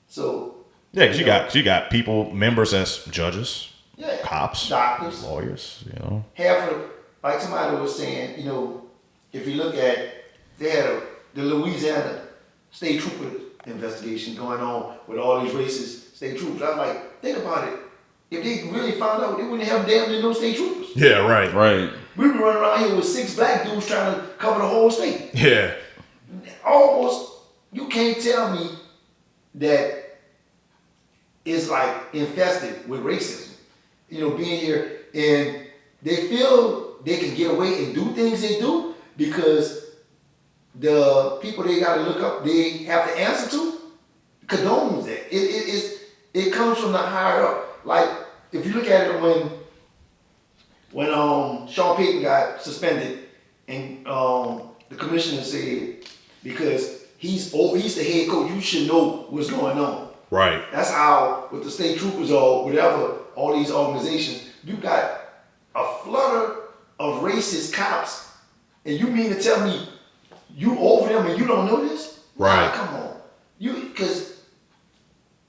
So yeah, because you got people, members as judges, yeah, cops, doctors, lawyers. You know, half of like somebody was saying, you know, if you look at they had the Louisiana state trooper investigation going on with all these racist state troopers. I was like, think about it. If they really found out, they wouldn't have damn near no state troopers. Yeah, right. We were running around here with 6 black dudes trying to cover the whole state. Yeah. Almost, you can't tell me that it's like infested with racism. You know, being here and they feel they can get away and do things they do because the people they got to look up, they have to answer to, condones that. It comes from the higher up. Like, if you look at it when Sean Payton got suspended and the commissioner said, because he's the head coach, you should know what's going on. Right. That's how, with the state troopers or whatever, all these organizations, you got a flutter of racist cops, and you mean to tell me you over them and you don't know this? Right. Nah, come on. Because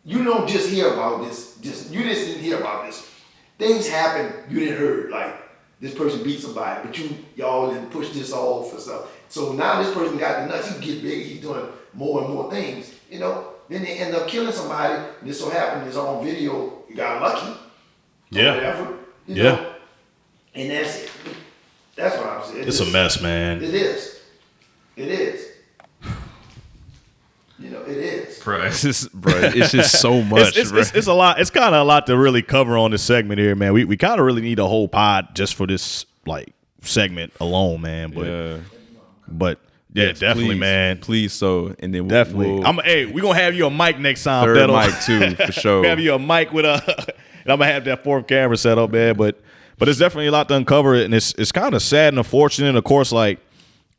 you don't just hear about this. You just didn't hear about this. Things happen you didn't hear, like this person beat somebody, but y'all didn't push this off or stuff. So now this person got the nuts. He get big. He's doing more and more things. You know. Then they end up killing somebody. And this so happened is on video. You got lucky. Yeah. Or whatever. You yeah. know? And that's it. That's what I'm saying. It's a mess, man. It is. It is. You know, it is. Bro, it's just so much. It's a lot. It's kind of a lot to really cover on this segment here, man. We kind of really need a whole pod just for this like segment alone, man. But yes, definitely, please, man. Please, so and then definitely. We're gonna have you a mic next time. Third Thedo. mic too, for sure. Have you a mic with and I'm gonna have that 4th camera set up, man. But it's definitely a lot to uncover it, and it's kind of sad and unfortunate, of course. Like,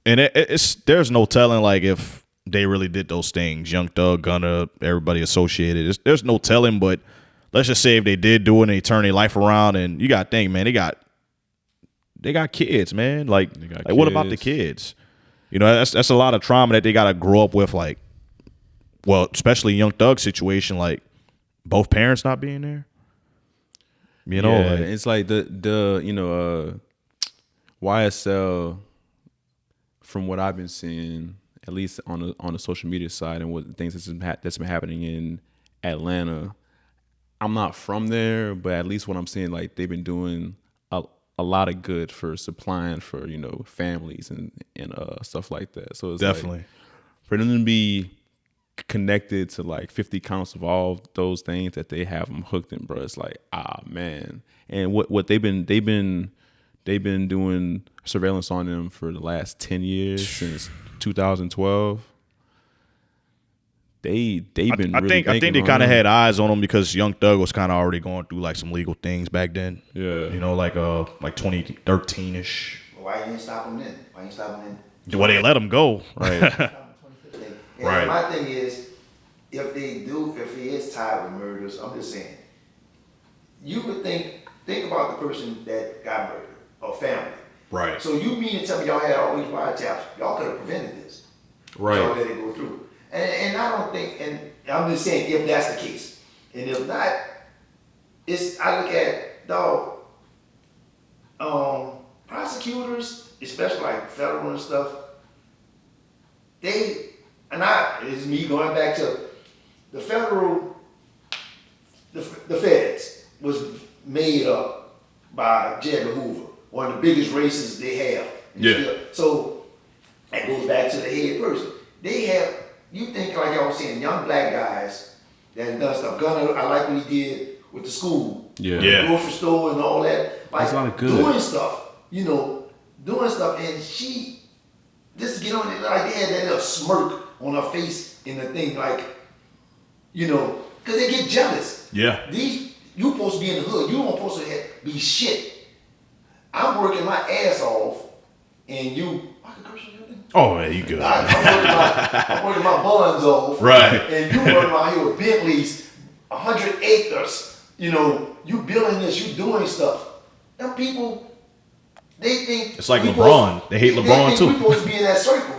and it's there's no telling like if they really did those things. Young Thug, Gunna, everybody associated. There's no telling, but let's just say if they did do it and they turn their life around, and you got to think, man, they got kids, man. Like what about the kids? You know, that's a lot of trauma that they got to grow up with. Like, well, especially Young Thug's situation, like both parents not being there. You know, yeah, it's like the you know YSL, from what I've been seeing, at least on the social media side and what the things that's been happening in Atlanta. I'm not from there, but at least what I'm seeing, like they've been doing a lot of good for supplying for, you know, families and stuff like that. So it's definitely like, for them to be connected to like 50 counts of all those things that they have them hooked in, bro. It's like, man. And what they've been doing surveillance on them for the last 10 years since 2012. I think they kind of had eyes on him because Young Thug was kind of already going through like some legal things back then. Yeah, you know, like 2013ish. Why you didn't stop him then? Well, they let him go, right? Right. My thing is, if he is tied with murders, I'm just saying, you would think about the person that got murdered or family. Right. So you mean to tell me y'all had all these wiretaps? Y'all could have prevented this. Right. Y'all let it go through. And I don't think, and I'm just saying if that's the case. And if not, I look at, prosecutors, especially like federal and stuff, it's me going back to the feds was made up by J. Edgar Hoover, one of the biggest racists they have. Yeah. So that goes back to the head person. They have, you think like y'all was saying, young black guys that have done stuff. Gunna, I like what he did with the school, the grocery store and all that. Like, that's not good. Doing stuff, and she just get on it, like they had that little smirk on her face in the thing, like, Because they get jealous. Yeah. You supposed to be in the hood. You don't supposed to be shit. I'm working my ass off, and you. I can curse on your thing? Oh man, you good? I'm working my buns off. Right. And you running around here with Bentleys, 100 acres. You know, you building this, you doing stuff. Them people, they think it's like LeBron. They hate LeBron too. We supposed to be in that circle.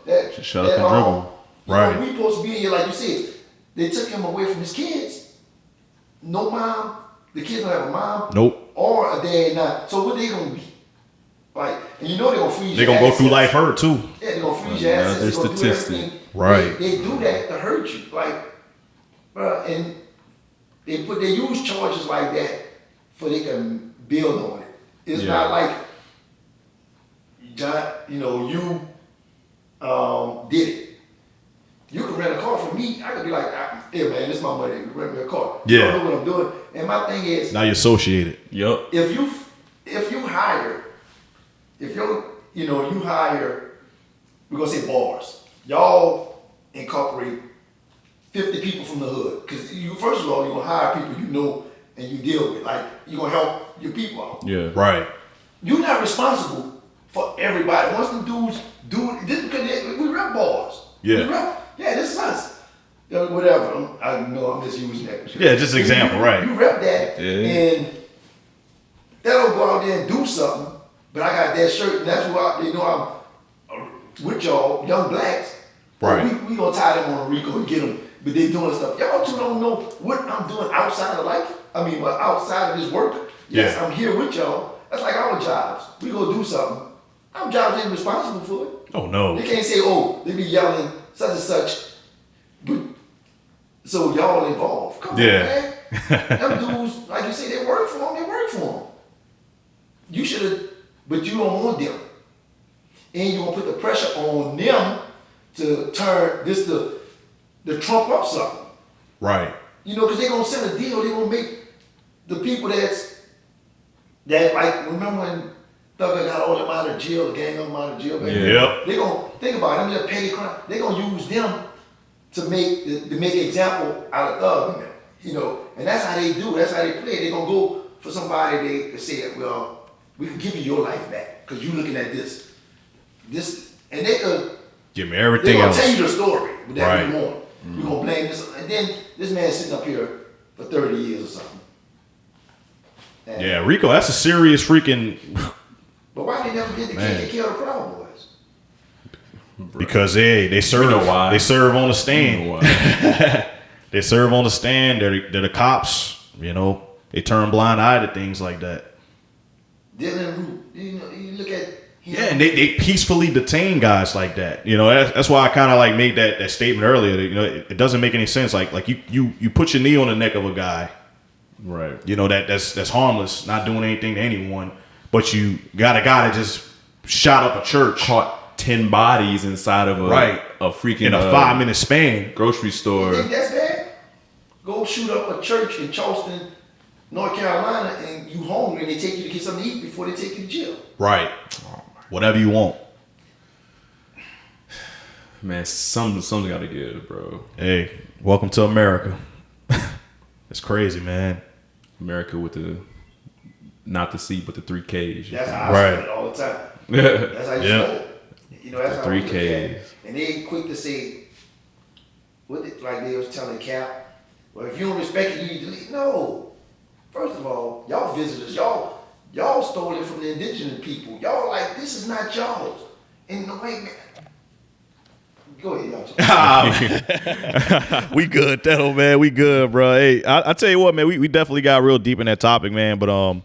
That shut up and dribble. Right. We supposed to be in here, like you said. They took him away from his kids. No mom. The kids don't have a mom. Nope. Or a dad not. So what they gonna be? Like, and you know they're gonna freeze. They're gonna go through life hurt too. Yeah, they're gonna freeze your assets. They're gonna do everything. Right. They do that to hurt you. Like, and they use charges like that for they can build on it. It's not like John, you did it. You can rent a car from me. I could be like, yeah, man, this is my money. Rent me a car. Yeah. I don't know what I'm doing. And my thing is, now you're associated. Yep. If you hire, you hire, we're gonna say bars. Y'all incorporate 50 people from the hood. Because you, first of all, you're gonna hire people you know and you deal with. Like, you're gonna help your people out. Yeah. Right. You're not responsible for everybody. Once the dudes do it, this because we rep bars. Yeah. This is us. Whatever. I know I'm just using that. Yeah, just an example, right. You rep that, and they'll go out there and do something, but I got that shirt, and that's why I'm with y'all, young blacks. Right. We gonna tie them on a Rico and get them, but they doing stuff. Y'all two don't know what I'm doing outside of life. Outside of this work. Yes, I'm here with y'all. That's like our jobs. We go do something. Our jobs ain't responsible for it. Oh no. They can't say, they be yelling such and such. But so y'all involved. Come on, man. Them dudes, like you say, they work for them. You should have, but you don't want them. And you gonna put the pressure on them to turn this the trump up something. Right. Because they gonna send a deal, they gonna make the people that like, remember when Thugger got all them out of jail, the gang of them out of jail, baby? Yep. They gonna think about them, they're petty crime. They gonna use them to make example out of Thug and them, and that's how they do. That's how they play. They gonna go for somebody they say, well, we can give you your life back because you looking at this, and they could give me everything else. They gonna tell you the story that you want. Mm-hmm. You gonna blame this, and then this man sitting up here for 30 years or something. And yeah, Rico, that's a serious freaking. But why they never get the kid to kill the Proud Boys? Because they serve. They serve on the stand. They serve on the stand. They're the cops. They turn blind eye to things like that. Dylan, you look at him. Yeah, and they peacefully detain guys like that. That's why I kind of like made that statement earlier. It doesn't make any sense. Like you put your knee on the neck of a guy. Right. That's harmless, not doing anything to anyone. But you got a guy that just shot up a church. Caught 10 bodies inside of a freaking in a 5-minute span. Grocery store. You think that's bad? Go shoot up a church in Charleston, North Carolina, and you hungry, and they take you to get something to eat before they take you to jail. Right. Whatever you want. Man, something got to give, bro. Hey, welcome to America. It's crazy, man. America with the not the C but the 3 Ks. That's how I spell it all the time. That's how you spell it. That's how 3 Ks. And they ain't quick to say, like they was telling Cap, well, if you don't respect it, you need to leave. No. First of all, y'all visitors, y'all stole it from the indigenous people. Y'all like, this is not y'all's. And the way, man. Go ahead, y'all. We good, Thedo, man. We good, bro. Hey, I tell you what, man. We definitely got real deep in that topic, man. But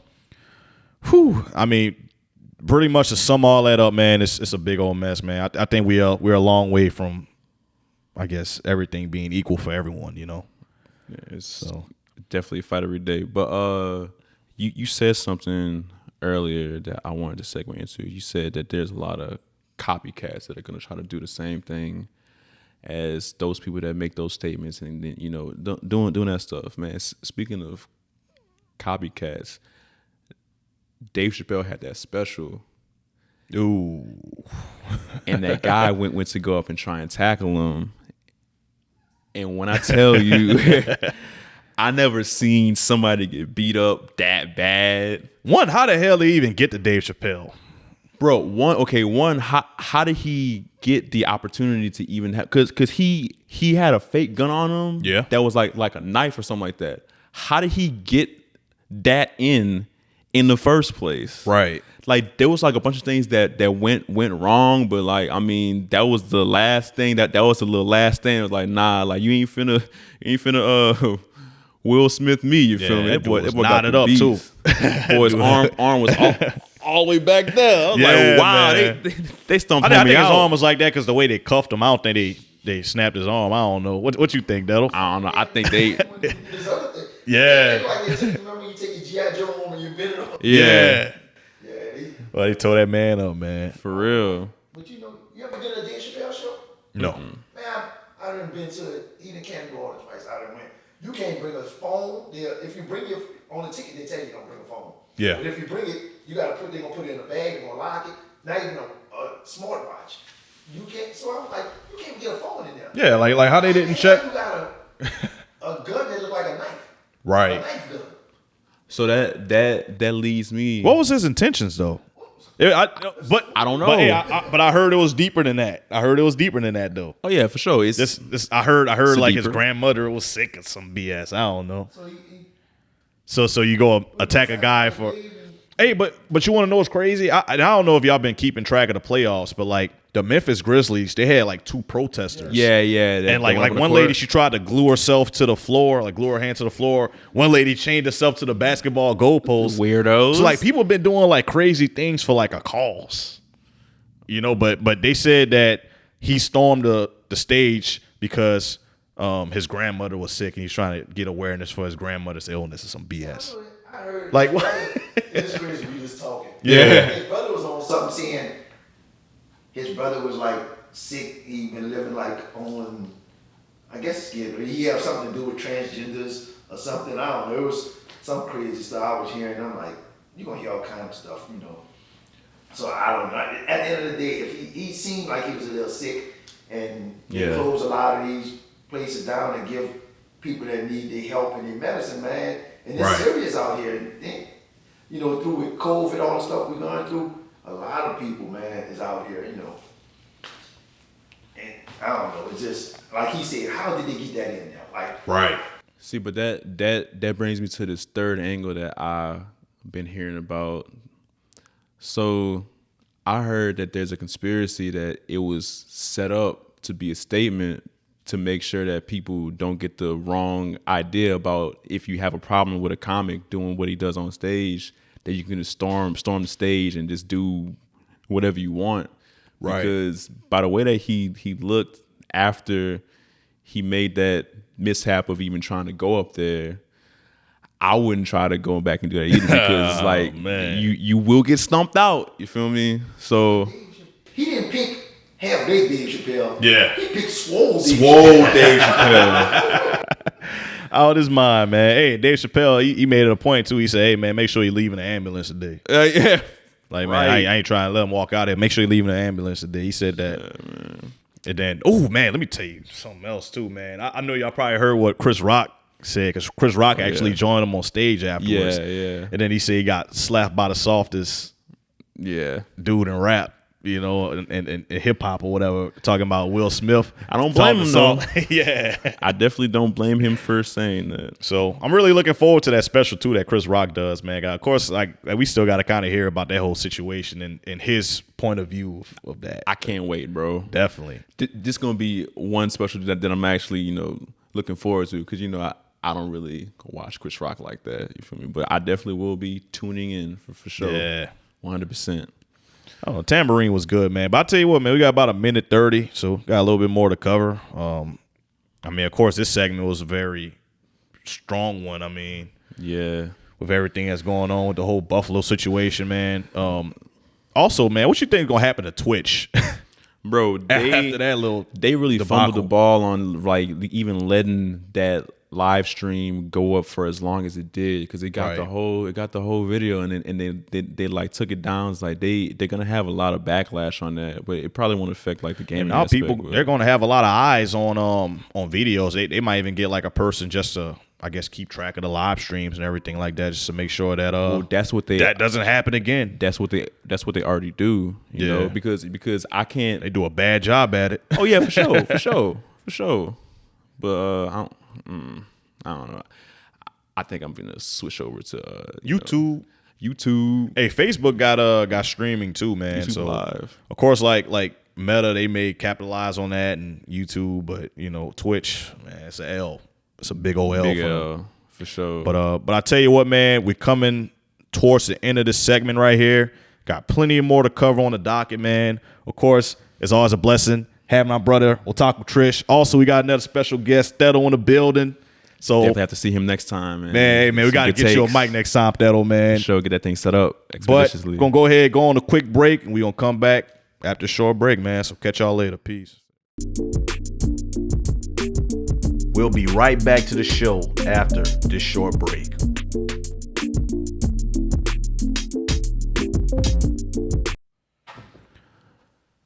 pretty much to sum all that up, man, it's a big old mess, man. I think we're a long way from, I guess, everything being equal for everyone. Yeah, it's definitely a fight every day. But you said something earlier that I wanted to segue into. You said that there's a lot of copycats that are going to try to do the same thing as those people that make those statements and then doing that stuff, man. Speaking of copycats, Dave Chappelle had that special. Ooh. And that guy went to go up and try and tackle him, And when I tell you, I never seen somebody get beat up that bad. One, how the hell did he even get to Dave Chappelle? Bro, how did he get the opportunity to even have, cause he had a fake gun on him. Yeah. That was like a knife or something like that. How did he get that in the first place? Right. Like there was like a bunch of things that went wrong, but like I mean that was the last thing that was the little last thing. It was like, nah, like you ain't finna Will Smith me, you feel me? That boy got knotted the up beats. too. Boy's arm was all the way back there. I was like, wow, they stumped I me think out. his arm was like that because the way they cuffed him out, they snapped his arm. I don't know. What you think, Dedo? I don't know. I think they. Yeah. Remember you take your G.I. Joe home and you bend it up? Yeah. Well, they tore that man up, man. For real. But you ever been to a Dave Chappelle show? No. Man, I done been to even Candy Garden twice. I done went. You can't bring a phone. If you bring your on the ticket, they tell you don't bring a phone. Yeah. But if you bring it, they're gonna put it in a bag. They're gonna lock it. Not even a smartwatch. You can't. So I'm like, you can't get a phone in there. Yeah, like how they didn't check. You got a gun that look like a knife. Right. A knife gun. So that leads me. What was his intentions though? I don't know. But, hey, I heard it was deeper than that. Though. Oh yeah, for sure. It's This I heard like deeper. his grandmother was sick of some BS. I don't know. So you go attack a guy for. Hey, but you want to know what's crazy? I don't know if y'all been keeping track of the playoffs, but like the Memphis Grizzlies, they had like 2 protesters. Yeah. And like one lady, she tried to glue herself to the floor, like glue her hand to the floor. One lady chained herself to the basketball goalpost. Weirdos. So like people have been doing like crazy things for like a cause, But they said that he stormed the stage because his grandmother was sick and he's trying to get awareness for his grandmother's illness or some BS. I heard. Like what? It's crazy. We just talking. Yeah. His brother was on something saying his brother was like sick. He been living like on, I guess he had something to do with transgenders or something. I don't know. It was some crazy stuff I was hearing. I'm like, you're gonna hear all kind of stuff, So I don't know. At the end of the day, if he seemed like he was a little sick, and they close a lot of these places down and give people that need their help and their medicine, man. And it's serious out here. And, through with COVID, all the stuff we're going through, a lot of people, man, is out here, And I don't know. It's just like he said. How did they get that in there? Like Right. See, but that brings me to this third angle that I've been hearing about. So I heard that there's a conspiracy that it was set up to be a statement to make sure that people don't get the wrong idea about if you have a problem with a comic doing what he does on stage, that you can just storm the stage and just do whatever you want. Right. Because by the way that he looked after he made that mishap of even trying to go up there, I wouldn't try to go back and do that either because you will get stumped out. You feel me? So he didn't pick half-baked Dave Chappelle. Yeah. He picked swole Dave Chappelle. Out his mind, man. Hey, Dave Chappelle, he made it a point too. He said, "Hey, man, make sure you leave in the ambulance today." Yeah. Like, man, I ain't trying to let him walk out there. Make sure you leave in the ambulance today. He said that. Yeah, and then, man, let me tell you something else too, man. I know y'all probably heard what Chris Rock said because Chris Rock actually joined him on stage afterwards. Yeah. And then he said he got slapped by the softest dude in rap. And hip hop or whatever, talking about Will Smith. I don't blame him though. Yeah, I definitely don't blame him for saying that. So I'm really looking forward to that special too that Chris Rock does, man. Of course, like we still got to kind of hear about that whole situation and his point of view of that. I can't wait, bro. Definitely, this gonna be one special that I'm actually looking forward to because I don't really watch Chris Rock like that. You feel me? But I definitely will be tuning in for sure. Yeah, 100%. Oh, Tambourine was good, man. But I tell you what, man, we got about 1:30, so got a little bit more to cover. Of course, this segment was a very strong one. With everything that's going on with the whole Buffalo situation, man. Also, man, what you think is gonna happen to Twitch? Bro, after that little they really debacle. fumbled the ball on like even letting that live stream go up for as long as it did, because it got the whole video, and they like took it down. It's like they're gonna have a lot of backlash on that, but it probably won't affect like the gaming. Now they're gonna have a lot of eyes on videos. They might even get like a person just to, I guess, keep track of the live streams and everything like that, just to make sure that that doesn't happen again. That's what they already do, you know, because I can't. They do a bad job at it. Oh yeah, for sure. But I don't know. I think I'm gonna switch over to YouTube. YouTube. Hey, Facebook got streaming too, man. YouTube so Live. Of course, like Meta, they may capitalize on that, and YouTube, but you know, Twitch, man, it's an L. It's a big old L. Big L for sure. But I tell you what, man, we're coming towards the end of this segment right here. Got plenty more to cover on the docket, man. Of course, it's always a blessing having my brother Otaku Trish. Also, we got another special guest, Thedo, in the building. So definitely have to see him next time, man. We got to get you a mic next time, Thedo, man. Sure, get that thing set up expeditiously. But we're going to go on a quick break, and we're going to come back after a short break, man. So catch y'all later. Peace. We'll be right back to the show after this short break.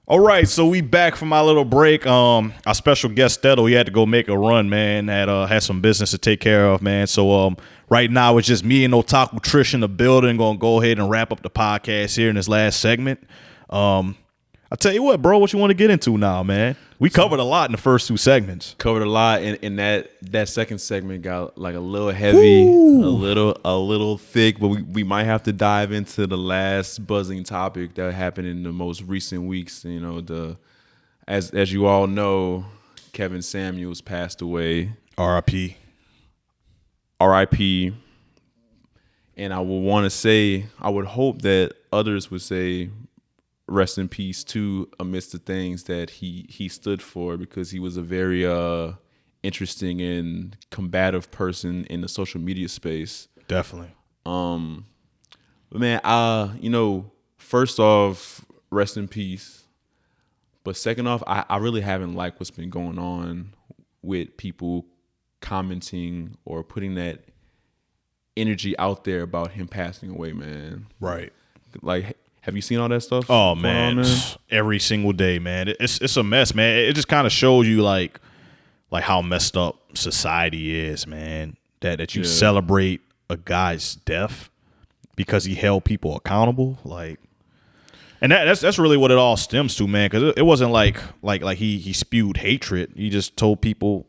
All right, so we back from our little break. Our special guest, Thedo, he had to go make a run, man. Had some business to take care of, man. So right now it's just me and Otaku Trish in the building. Gonna go ahead and wrap up the podcast here in this last segment. I'll tell you what, bro, what you want to get into now, man? We covered a lot in the first two segments. Covered a lot, and that second segment got like a little heavy, a little thick, but we might have to dive into the last buzzing topic that happened in the most recent weeks. You know, as you all know, Kevin Samuels passed away. R.I.P. R.I.P. And I would hope that others would say rest in peace too, amidst the things that he stood for, because he was a very interesting and combative person in the social media space. Definitely. But man, you know, first off, rest in peace. But second off, I really haven't liked what's been going on with people commenting or putting that energy out there about him passing away, man. Right. Like, have you seen all that stuff? Oh man, every single day, man. It's a mess, man. It just kind of shows you like how messed up society is, man. That you celebrate a guy's death because he held people accountable, like, and that's really what it all stems to, man. Because it wasn't like he spewed hatred. He just told people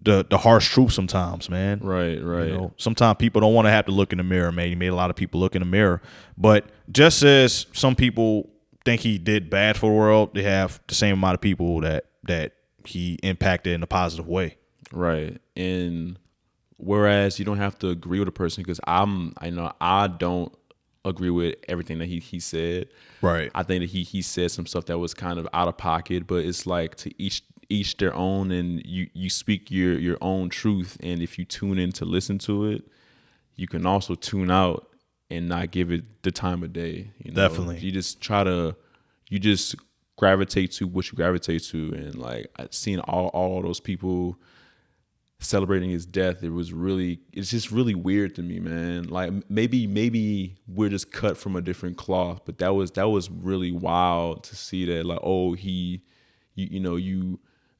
the harsh truth sometimes, man. Right. You know, sometimes people don't want to have to look in the mirror, man. He made a lot of people look in the mirror. But just as some people think he did bad for the world, they have the same amount of people that he impacted in a positive way. Right. And whereas you don't have to agree with a person, because I don't agree with everything that he said. Right. I think that he said some stuff that was kind of out of pocket, but it's like to each their own, and you speak your own truth, and if you tune in to listen to it, you can also tune out and not give it the time of day. You know? Definitely. You just gravitate to what you gravitate to, and like I've seen all those people celebrating his death. It's just really weird to me, man. Like maybe we're just cut from a different cloth, but that was really wild to see that, like, oh,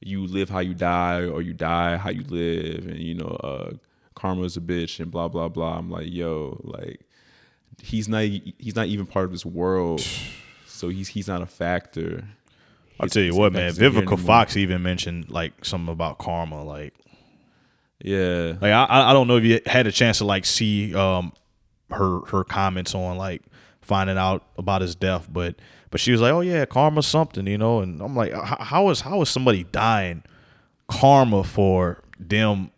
you live how you die, or you die how you live, and you know, karma's a bitch, and blah blah blah. I'm like, yo, like he's not even part of this world, so he's not a factor. I'll tell you what, man. Vivica Fox even mentioned like something about karma, like, yeah, like I don't know if you had a chance to like see her comments on like finding out about his death, but she was like, oh yeah, karma's something, you know. And I'm like, how is somebody dying karma for them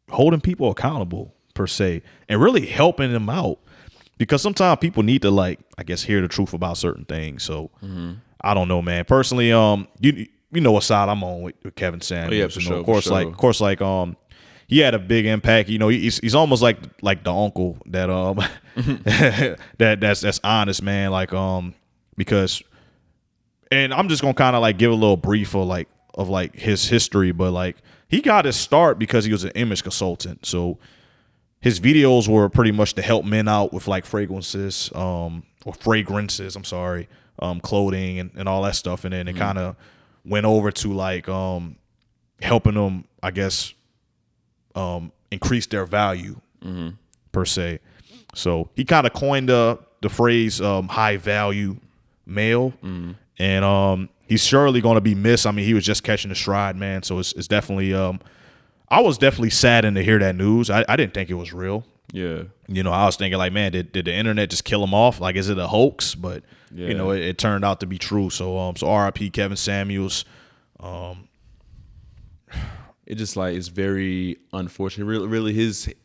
holding people accountable per se and really helping them out? Because sometimes people need to, like, I guess, hear the truth about certain things. So I don't know, man. Personally, you know what side I'm on with Kevin Samuels. Oh, yeah, for sure, Of course, he had a big impact. You know, he's almost like the uncle that that's honest, man. Like because, and I'm just gonna kind of like give a little brief of his history, but like he got his start because he was an image consultant. So his videos were pretty much to help men out with like fragrances, clothing and all that stuff. And then it kind of went over to like helping them, I guess, increase their value per se. So he kind of coined the phrase high value male. And he's surely going to be missed. I mean, he was just catching the stride, man. So it's definitely I was definitely saddened to hear that news. I didn't think it was real. Yeah. You know, I was thinking like, man, did the internet just kill him off? Like, is it a hoax? But you know, it turned out to be true. So R.I.P. Kevin Samuels. It just like, it's very unfortunate. Really,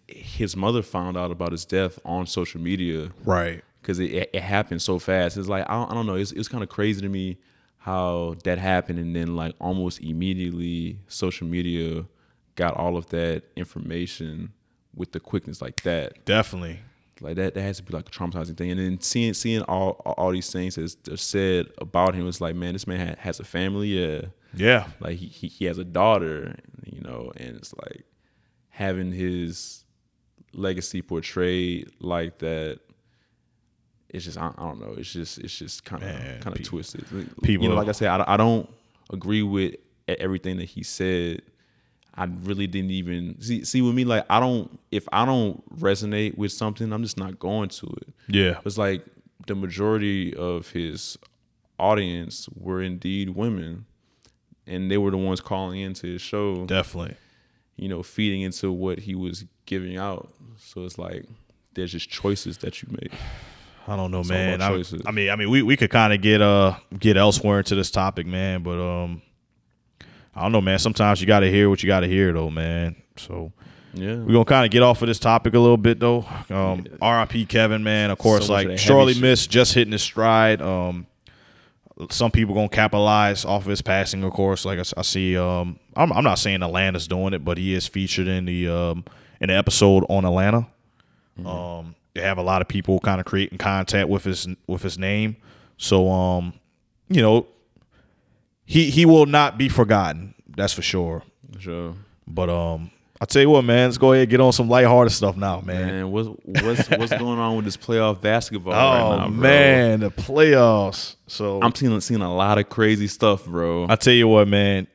his mother found out about his death on social media, right? Because it happened so fast. It's like I don't know. It's kind of crazy to me how that happened, and then like almost immediately, social media got all of that information with the quickness like that. Definitely, like that has to be like a traumatizing thing. And then seeing all these things that's said about him, it's like, man, this man has a family. Yeah, like he has a daughter, you know, and it's like having his legacy portrayed like that. It's just I don't know. It's just kind of twisted. People, you know, like I said, I don't agree with everything that he said. I really didn't even see with me. Like if I don't resonate with something, I'm just not going to it. Yeah, it's like the majority of his audience were indeed women, and they were the ones calling into his show. Definitely, you know, feeding into what he was giving out. So it's like there's just choices that you make. I don't know, man. I mean, we could kind of get elsewhere into this topic, man. But I don't know, man. Sometimes you got to hear what you got to hear, though, man. So yeah, we're gonna kind of get off of this topic a little bit, though. R.I.P. Kevin, man. Of course, so like sorely missed, just hitting his stride. Some people gonna capitalize off of his passing, of course. Like I see, I'm not saying Atlanta's doing it, but he is featured in the episode on Atlanta. They have a lot of people kind of creating contact with his name. So you know, he will not be forgotten. That's for sure. Sure. But I'll tell you what, man. Let's go ahead and get on some lighthearted stuff now, man. Man, what's going on with this playoff basketball right now, bro? Man, the playoffs. So I'm seeing a lot of crazy stuff, bro. I tell you what, man.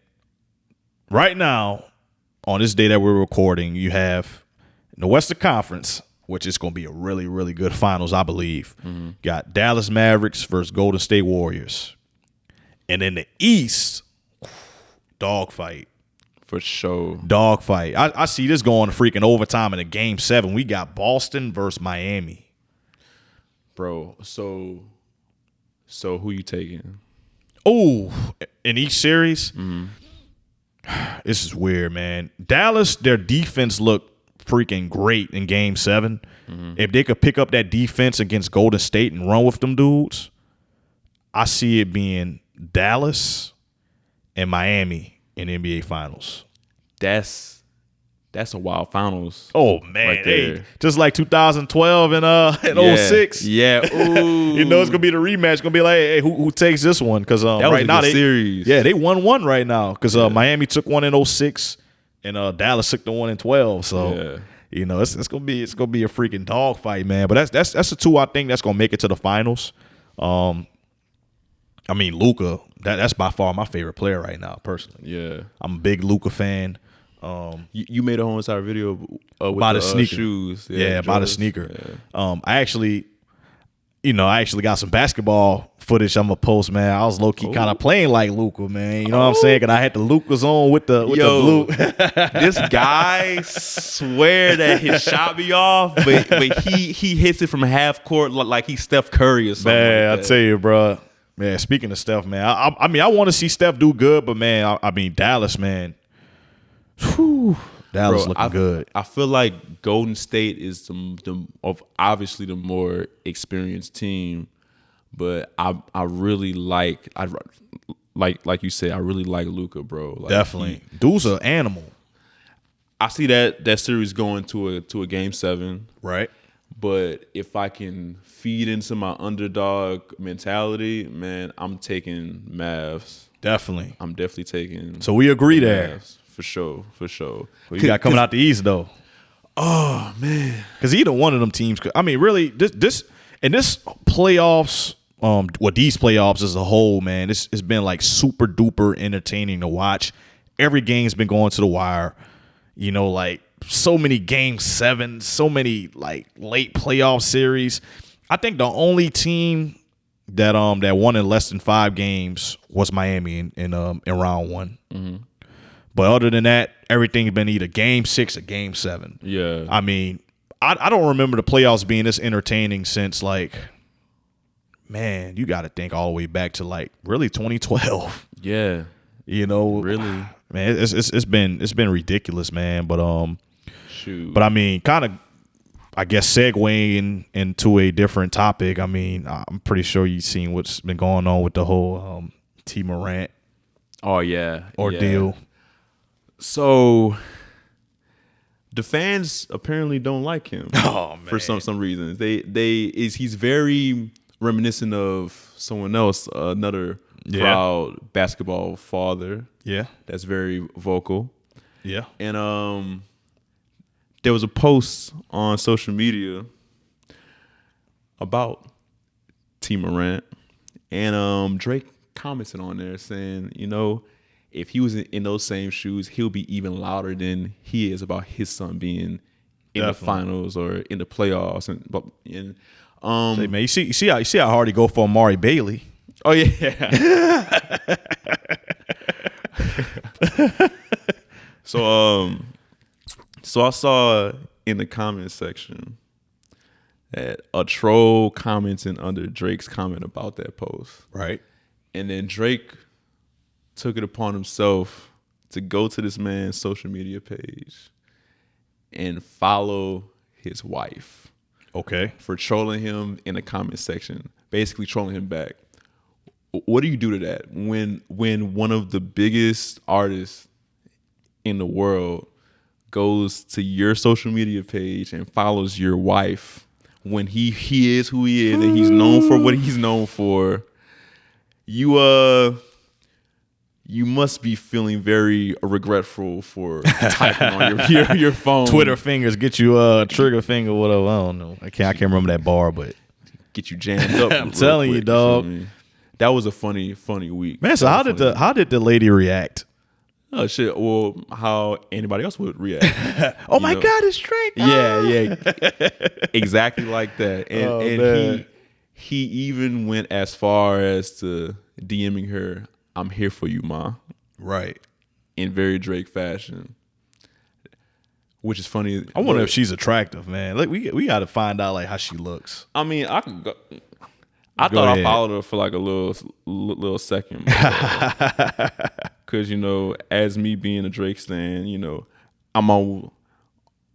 Right now, on this day that we're recording, you have in the Western Conference, which is going to be a really, really good finals, I believe. Got Dallas Mavericks versus Golden State Warriors. And in the East, dogfight. For sure. Dogfight. I see this going to freaking overtime in a Game 7. We got Boston versus Miami. Bro, so who you taking? Oh, in each series? This is weird, man. Dallas, their defense looked freaking great in Game 7. If they could pick up that defense against Golden State and run with them dudes, I see it being Dallas and Miami in the NBA Finals. That's a wild finals. Oh man, right hey, just like 2012 and 06. Yeah, ooh. You know it's gonna be the rematch. It's gonna be like, hey, who takes this one? Because right now series. Yeah, they won one right now. Because Miami took one in 06 and Dallas took the one in 12. So you know it's gonna be a freaking dogfight, man. But that's the two I think that's gonna make it to the finals. I mean, Luka, that's by far my favorite player right now, personally. Yeah. I'm a big Luka fan. You made a whole entire video with about the sneaker. Shoes. Yeah, about a sneaker. Yeah. I actually got some basketball footage I'm going to post, man. I was low-key kind of playing like Luka, man. You know what I'm saying? Because I had the Lukas on with the blue. This guy swear that his shot be off, but he hits it from half court like he's Steph Curry or something. Man, like that. I tell you, bro. Man, speaking of Steph, man, I mean, I want to see Steph do good, but man, I mean, Dallas, man, Dallas looking good. I feel like Golden State is obviously the more experienced team, but I really like you said, I really like Luka, bro. Like, definitely, dude's an animal. I see that series going to a Game 7, right? But if I can feed into my underdog mentality, man, I'm taking Mavs. Definitely. I'm definitely taking. So we agree there. For sure. Well, you got coming out the East though. Oh man, because either one of them teams. I mean, really, this playoffs. These playoffs as a whole, man, it's been like super duper entertaining to watch. Every game's been going to the wire. You know, like so many game 7, so many like late playoff series. I think the only team that won in less than 5 games was Miami in round 1. Mm-hmm. But other than that, everything's been either game 6 or game 7. Yeah. I mean, I don't remember the playoffs being this entertaining since like, man, you got to think all the way back to like really 2012. Yeah. You know, really, man, it's been ridiculous, man. But shoot. But I mean, kind of, I guess segueing into a different topic. I mean, I'm pretty sure you've seen what's been going on with the whole T Morant. Oh yeah, ordeal. Yeah. So the fans apparently don't like him. Oh man, for some reasons. He's very reminiscent of someone else, another proud basketball father. Yeah, that's very vocal. Yeah, and there was a post on social media about T Morant, and Drake commented on there saying, you know, if he was in those same shoes, he'll be even louder than he is about his son being in the finals or in the playoffs. And hey, man, you see how hard he go for Amari Bailey. Oh yeah. So I saw in the comment section that a troll commenting under Drake's comment about that post. Right. And then Drake took it upon himself to go to this man's social media page and follow his wife. Okay. For trolling him in the comment section, basically trolling him back. What do you do to that when one of the biggest artists in the world goes to your social media page and follows your wife when he is who he is and he's known for what he's known for? You must be feeling very regretful for typing on your phone. Twitter fingers get you trigger finger, whatever. I don't know. I can't remember that bar, but get you jammed up. I'm telling you, dog. That was a funny week. Man, so how did the lady react? Oh shit! Well, how anybody else would react? Oh my God, it's Drake! Yeah, exactly like that. And he even went as far as to DMing her, "I'm here for you, ma." Right. In very Drake fashion, which is funny. I wonder if she's attractive, man. Like we got to find out like how she looks. I mean, I could go. I thought I followed her for like a little second, because you know, as me being a Drake stan, you know, I'm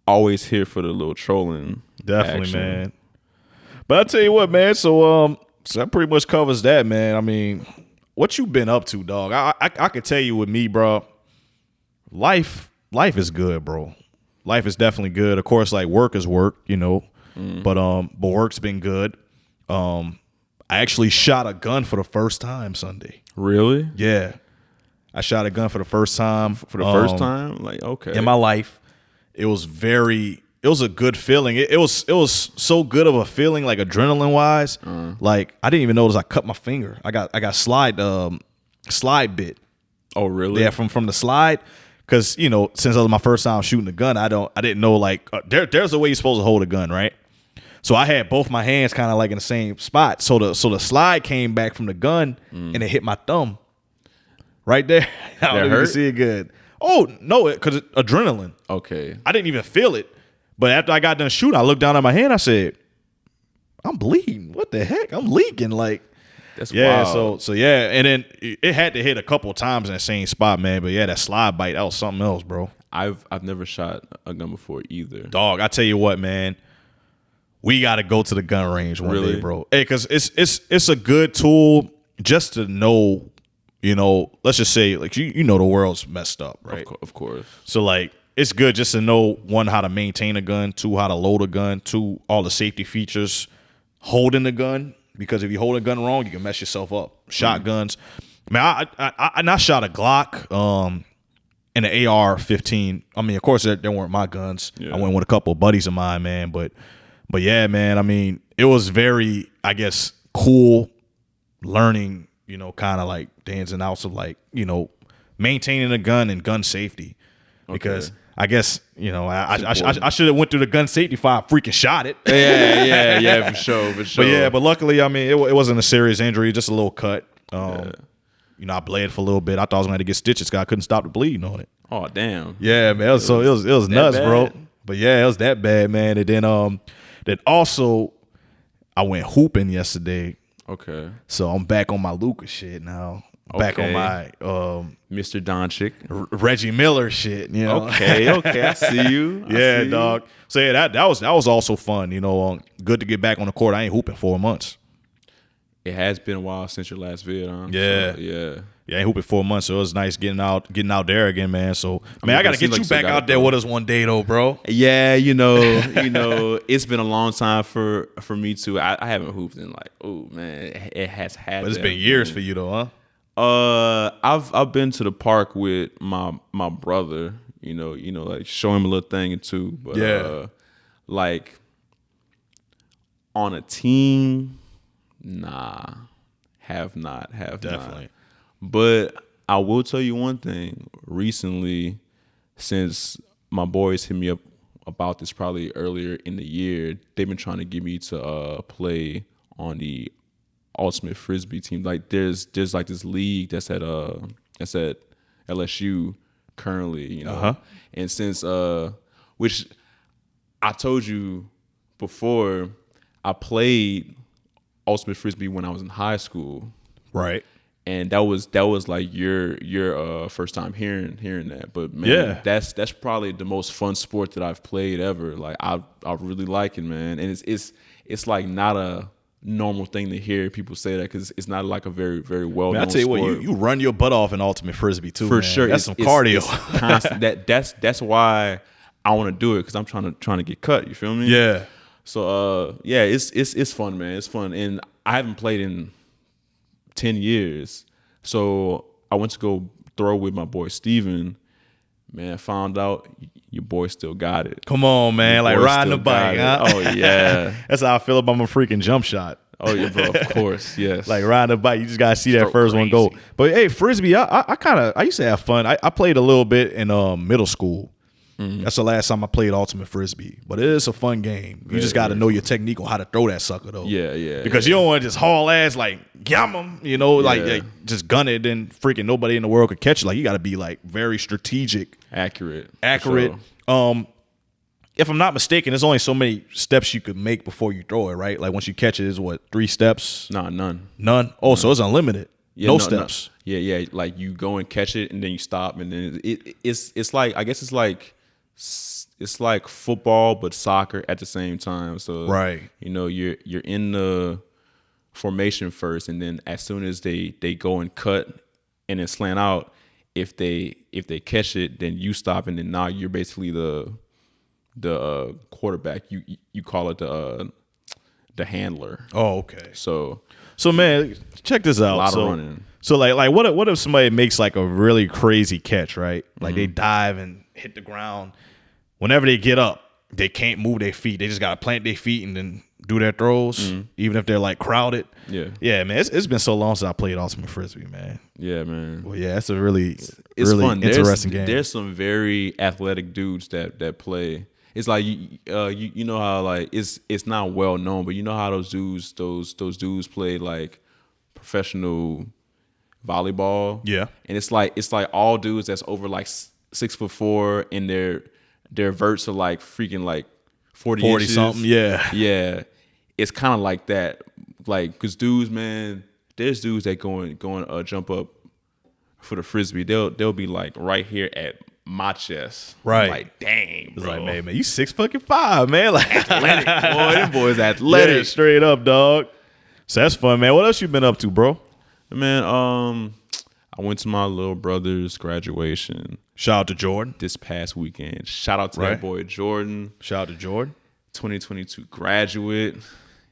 always here for the little trolling. Definitely, action. Man. But I'll tell you what, man. So that pretty much covers that, man. I mean, what you been up to, dog? I could tell you with me, bro. Life is good, bro. Life is definitely good. Of course, like work is work, you know. But work's been good. I actually shot a gun for the first time Sunday. Really? Yeah. I shot a gun for the first time. For the first time? Like, okay. In my life. It was a good feeling. It was so good of a feeling, like adrenaline wise. Like I didn't even notice I cut my finger. I got slide bit. Oh really? Yeah, from the slide. Cause you know, since it was my first time shooting a gun, I didn't know like there's a way you're supposed to hold a gun, right? So I had both my hands kind of like in the same spot. So the slide came back from the gun and it hit my thumb right there. I don't even see it good. Oh no, because adrenaline. Okay. I didn't even feel it. But after I got done shooting, I looked down at my hand. I said, "I'm bleeding. What the heck? I'm leaking." Like, that's wild. So yeah. And then it had to hit a couple of times in that same spot, man. But yeah, that slide bite, that was something else, bro. I've never shot a gun before either. Dog, I tell you what, man. We got to go to the gun range one day, bro. Hey, because it's a good tool just to know, you know, let's just say, like, you know the world's messed up, right? Of course. So, like, it's good just to know, one, how to maintain a gun, two, how to load a gun, two, all the safety features holding the gun. Because if you hold a gun wrong, you can mess yourself up. Shotguns. Man, I shot a Glock. and the AR-15. I mean, of course, they weren't my guns. Yeah. I went with a couple of buddies of mine, man. But yeah, man. I mean, it was very, I guess, cool learning, you know, kind of like the ins and outs of like, you know, maintaining a gun and gun safety. Because I guess, you know, I should have went through the gun safety before I freaking shot it. Yeah, for sure. But luckily, I mean, it wasn't a serious injury, just a little cut. You know, I bled for a little bit. I thought I was going to get stitches because I couldn't stop the bleeding on it. Oh, damn. Yeah, man. It was nuts, bro. But yeah, it was that bad, man. And then also, I went hooping yesterday. Okay. So I'm back on my Luka shit now. Back on my Mr. Doncic, Reggie Miller shit. You know. Okay. I see you. Yeah, dog. So yeah, that was also fun. You know, good to get back on the court. I ain't hooping 4 months. It has been a while since your last vid, huh? Yeah. So, yeah. Yeah, I ain't hooping 4 months, so it was nice getting out there again, man. So, man, I got to get you back out there with us one day, though, bro. Yeah, you know, it's been a long time for me too. I haven't hooped in like, oh man, it has had. But it's been years for you, though, huh? I've been to the park with my brother. You know, like show him a little thing or two. But yeah, like on a team, nah, have not. Definitely. But I will tell you one thing. Recently, since my boys hit me up about this probably earlier in the year, they've been trying to get me to play on the Ultimate Frisbee team. Like there's like this league that's at LSU currently, you know. And since which I told you before, I played Ultimate Frisbee when I was in high school. Right. And that was like your first time hearing that. But man, that's probably the most fun sport that I've played ever. Like I really like it, man. And it's like not a normal thing to hear people say that because it's not like a very, very well known sport. I tell you what, you run your butt off in Ultimate Frisbee too. For man. sure. That's some cardio. It's constant. That's why I want to do it because I'm trying to get cut. You feel me? Yeah. So it's fun, man. It's fun. And I haven't played in 10 years. So I went to go throw with my boy Steven. Man, found out your boy still got it. Come on, man. Like riding the bike, huh? Oh, yeah. That's how I feel about my freaking jump shot. Oh, yeah, bro. Of course. Yes. Like riding the bike. You just got to see that first one go. But, hey, Frisbee, I used to have fun. I played a little bit in middle school. Mm-hmm. That's the last time I played Ultimate Frisbee. But it is a fun game. You just got to know your technique on how to throw that sucker, though. Yeah. Because you don't want to just haul ass like, yam them, you know, like just gun it and freaking nobody in the world could catch it. Like, you got to be like very strategic. Accurate. Sure. If I'm not mistaken, there's only so many steps you could make before you throw it, right? Like once you catch it, is what, 3 steps? Nah, none. None? Oh, so it's unlimited. Yeah, no steps. No. Yeah. Like you go and catch it and then you stop and then it's like, I guess it's like football but soccer at the same time. So right, you know, you're in the formation first, and then as soon as they go and cut and then slant out, if they catch it, then you stop, and then now you're basically the quarterback. You call it the handler. Oh, okay. So man, check this out. A lot of running. So like what if somebody makes like a really crazy catch, right? Like they dive and hit the ground. Whenever they get up, they can't move their feet. They just gotta plant their feet and then do their throws, even if they're like crowded. Yeah, man. It's been so long since I played Ultimate Frisbee, man. Yeah, man. Well, yeah, it's a really fun. Interesting game. There's some very athletic dudes that play. It's like you know how like it's not well known, but you know how those dudes play like professional volleyball. Yeah, and it's like all dudes that's over like 6'4" and their verts are like freaking like 40 inches. something. Yeah. It's kind of like that, like because dudes, man, there's dudes that go and jump up for the frisbee. They'll be like right here at my chest. Right. I'm like, dang, bro. It's like, man, you 6'5", man. Like athletic, boy. Them boys athletic. Yeah, straight up, dog. So that's fun, man. What else you been up to, bro? Man, I went to my little brother's graduation. Shout out to Jordan. This past weekend. Shout out to that boy Jordan. Shout out to Jordan. 2022 graduate.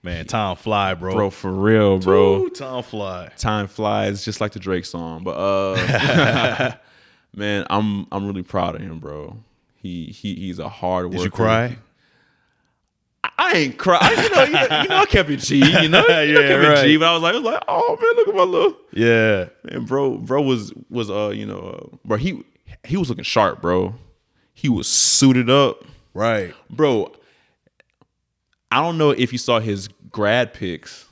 Man, time fly, bro. Bro, for real, bro. Ooh, time fly. Time flies, just like the Drake song. But Man, I'm really proud of him, bro. He's a hard worker. Did you cry? I ain't cry. You know, I kept it G. You know, I kept it G. But I was like, oh man, look at my little. Yeah, man, bro was bro. He was looking sharp, bro. He was suited up, right, bro. I don't know if you saw his grad pics,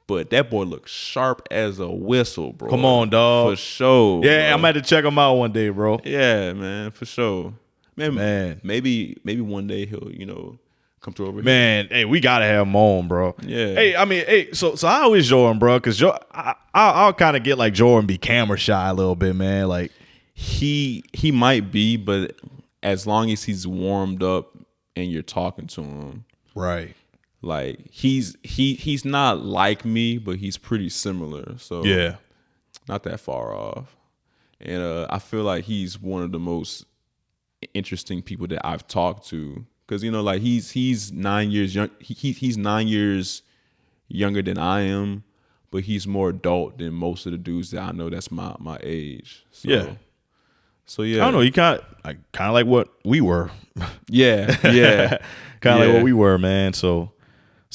but that boy looked sharp as a whistle, bro. Come on, dog. For sure. Yeah, bro. I'm about to check him out one day, bro. Yeah, man, for sure. Man. Maybe one day he'll, come through over here. Man, hey, we gotta have him on, bro. Yeah. Hey, I mean, so how is Jordan, bro? Because I'll kind of get like Jordan be camera shy a little bit, man. Like he might be, but as long as he's warmed up and you're talking to him, right? Like he's not like me, but he's pretty similar. So yeah, not that far off. And I feel like he's one of the most interesting people that I've talked to, because like he's 9 years young. He's 9 years younger than I am, but he's more adult than most of the dudes that I know that's my age. So, yeah. So yeah, I don't know. You kind of like what we were. Yeah. Kind of like what we were, man. So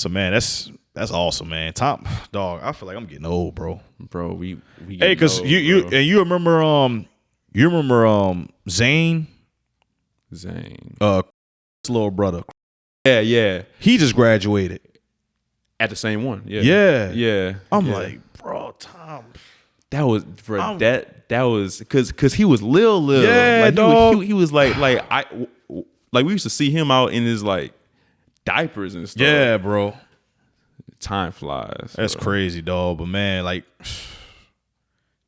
man, that's awesome, man. Tom, dog, I feel like I'm getting old, bro. Bro, we hey, because you remember Zane, little brother. Yeah. He just graduated At the same one. Yeah. I'm like, bro, Tom. That was that was because he was lil. Yeah, like, dog. He was like we used to see him out in his like diapers and stuff. Yeah, bro. Time flies. That's crazy, dog. But man, like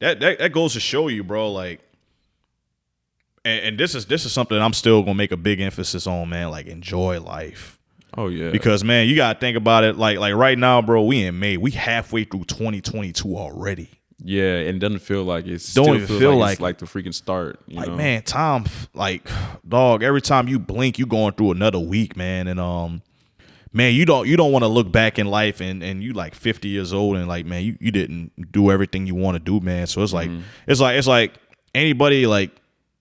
that goes to show you, bro. Like, and this is something I'm still gonna make a big emphasis on, man. Like, enjoy life. Oh yeah. Because man, you gotta think about it. Like right now, bro. We in May. We halfway through 2022 already. Yeah, and it doesn't feel like it's don't even feel like it's like the freaking start. You know? Man, Tom, like, dog, every time you blink, you going through another week, man. And man, you don't want to look back in life and you like 50 years old and like, man, you didn't do everything you want to do, man. So it's like it's like anybody, like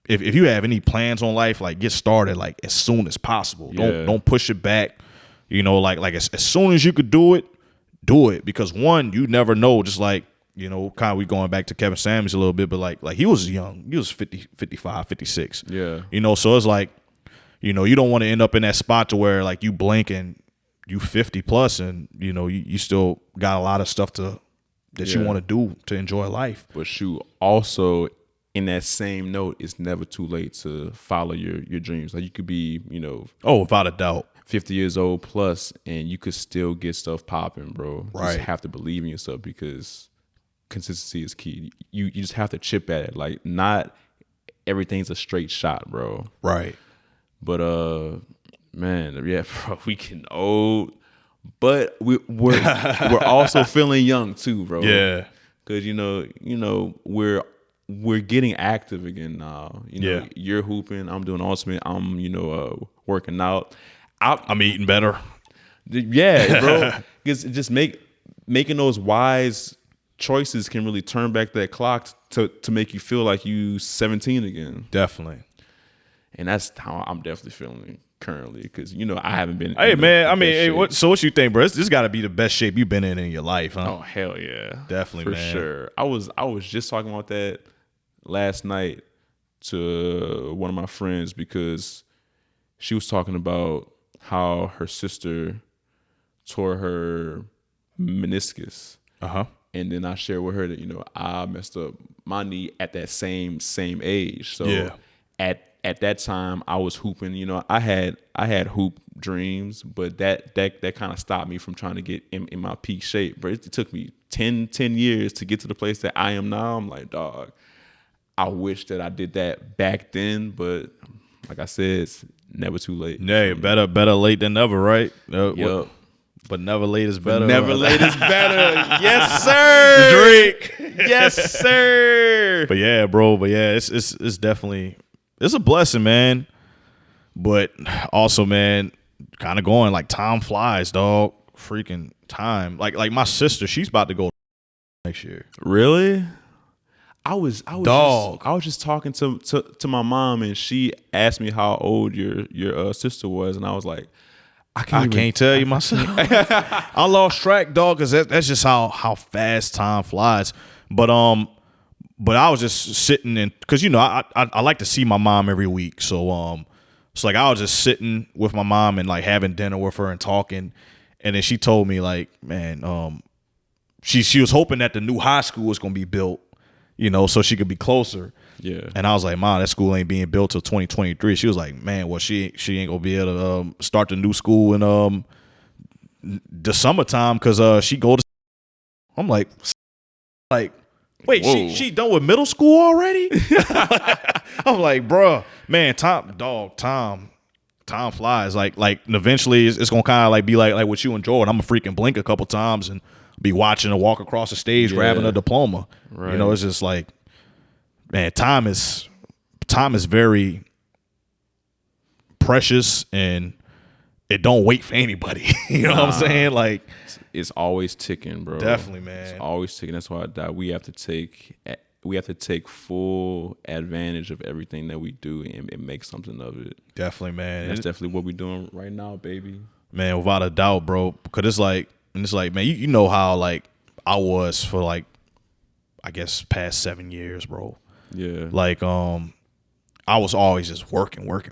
if you have any plans on life, like get started like as soon as possible. Yeah. Don't push it back. Like as soon as you could do it, because one, you never know. Just like, kind of we going back to Kevin Samuels a little bit, but like he was young. He was 50, 55, 56. Yeah. So it's like, you don't want to end up in that spot to where like you blink and you 50 plus and, you still got a lot of stuff that you want to do to enjoy life. But shoot, also in that same note, it's never too late to follow your dreams. Like you could be, without a doubt, 50 years old plus, and you could still get stuff popping, bro. You just have to believe in yourself because consistency is key. You just have to chip at it. Like not everything's a straight shot, bro. Right. But man, yeah, bro, we getting old, but we're also feeling young too, bro. Yeah. Because we're getting active again now. You're hooping. I'm doing ultimate. I'm working out. I'm eating better. Yeah, bro. Because just making those wise choices can really turn back that clock to make you feel like you 17 again. Definitely. And that's how I'm definitely feeling currently, because I haven't been. Hey man, I mean, what you think, bro? This got to be the best shape you've been in your life, huh? Oh hell yeah, definitely, for man. sure. I was just talking about that last night to one of my friends, because she was talking about how her sister tore her meniscus. And then I shared with her that I messed up my knee at that same age. So at that time I was hooping. I had hoop dreams, but that kind of stopped me from trying to get in my peak shape. But it took me 10 years to get to the place that I am now. I'm like, dog, I wish that I did that back then, but like I said, it's never too late. Yeah, better late than never, right? Yep. But never late is better. Never late is better. Yes, sir. Drake. Yes, sir. But yeah, bro. But yeah, it's definitely, it's a blessing, man. But also, man, kind of going like time flies, dog. Freaking time. Like my sister, she's about to go next year. Really? I was just talking to my mom, and she asked me how old your sister was, and I was like, I can't tell you myself. I lost track, dog, because that's just how fast time flies. But I was just sitting in, because I like to see my mom every week, so it's like I was just sitting with my mom and like having dinner with her and talking, and then she told me like, man, she was hoping that the new high school was gonna be built, so she could be closer. Yeah. And I was like, Mom, that school ain't being built till 2023. She was like, man, well, she ain't gonna be able to start the new school in the summertime because she go to. I'm like, wait, she done with middle school already? I'm like, bruh, man, time flies. Like eventually it's gonna kind of like be like with you and Jordan. I'm gonna freaking blink a couple times and be watching her walk across the stage grabbing a diploma. Right. It's just like, man, time is very precious and it don't wait for anybody. You know what I'm saying? Like, it's always ticking, bro. Definitely, man. It's always ticking. That's why we have to take full advantage of everything that we do and make something of it. Definitely, man. And that's definitely what we're doing right now, baby. Man, without a doubt, bro. Because it's like, man, you know how like I was for like, I guess past 7 years, bro. Yeah. Like, I was always just working. And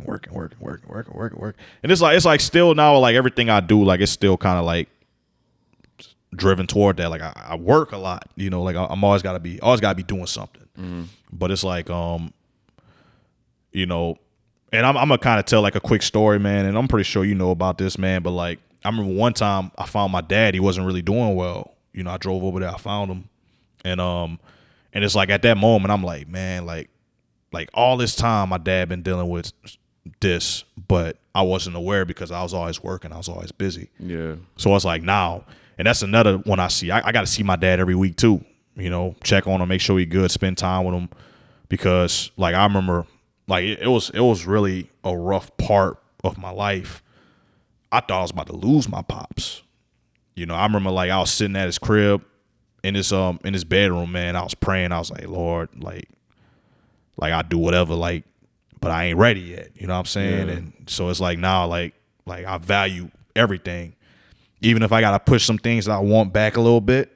it's like still now, like everything I do, like it's still kind of like driven toward that. Like I work a lot, like I'm always gotta be doing something. Mm-hmm. But it's like, and I'm gonna kind of tell like a quick story, man. And I'm pretty sure you know about this, man. But like, I remember one time I found my dad. He wasn't really doing well. I drove over there. I found him. And it's like at that moment, I'm like, man, like all this time my dad been dealing with this, but I wasn't aware because I was always working. I was always busy. Yeah. So it's like now, and that's another one I see. I got to see my dad every week too, check on him, make sure he good, spend time with him. Because like, I remember like it was really a rough part of my life. I thought I was about to lose my pops. I remember like I was sitting at his crib in his bedroom, man. I was praying. I was like, Lord, like I do whatever, like, but I ain't ready yet. You know what I'm saying? Yeah. And so it's like now, like I value everything, even if I gotta push some things that I want back a little bit.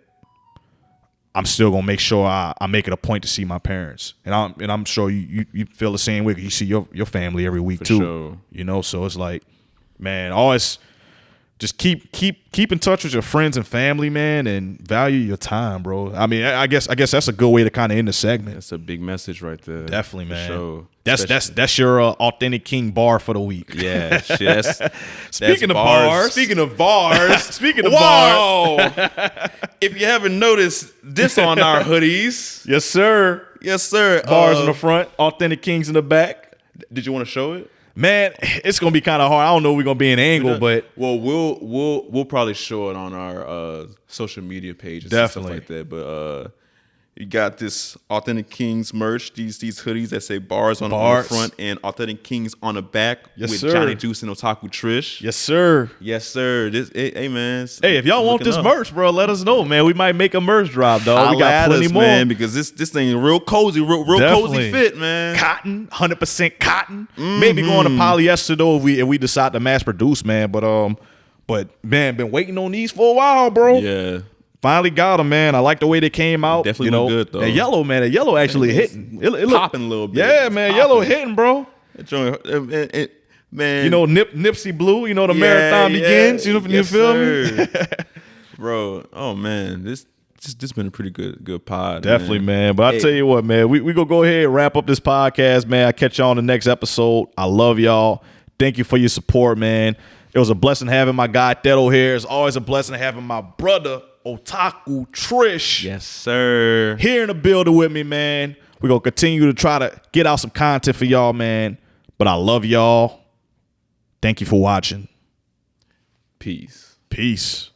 I'm still gonna make sure I make it a point to see my parents, and I'm sure you feel the same way. You see your family every week too. Sure. So it's like, man, always just keep in touch with your friends and family, man, and value your time, bro. I mean, I guess that's a good way to kind of end the segment. That's a big message right there. Definitely, man. Sure. That's your authentic King bar for the week. Yeah. Speaking of bars. If you haven't noticed this on our hoodies, yes sir. Bars in the front, authentic Kings in the back. Did you want to show it? Man, it's gonna be kind of hard. I don't know if we're gonna be an angle, but we'll probably show it on our social media pages, definitely, and stuff like that. But you got this authentic Kings merch, these hoodies that say bars on the front and authentic Kings on the back, yes, with sir. Johnny Juice and Otaku Trish. Yes sir. This, hey man. Hey, if y'all want this merch, bro, let us know, man. We might make a merch drop, dog. We got plenty more, man, because this thing real cozy, real cozy fit, man. Cotton, 100% cotton. Mm-hmm. Maybe going to polyester though if we decide to mass produce, man. But man, been waiting on these for a while, bro. Yeah. Finally got them, man. I like the way they came out. Definitely look good, though. That yellow actually hitting. It popping a little bit. Yeah, man. Yellow hitting, bro. Man. Nipsey Blue, the marathon begins. You feel me? Bro, oh, man. This been a pretty good pod. Definitely, man. But I tell you what, man. We gonna go ahead and wrap up this podcast, man. I'll catch y'all on the next episode. I love y'all. Thank you for your support, man. It was a blessing having my guy Thedo here. It's always a blessing having my brother Otaku Trish. Yes, sir. Here in the building with me, man. We're going to continue to try to get out some content for y'all, man. But I love y'all. Thank you for watching. Peace. Peace.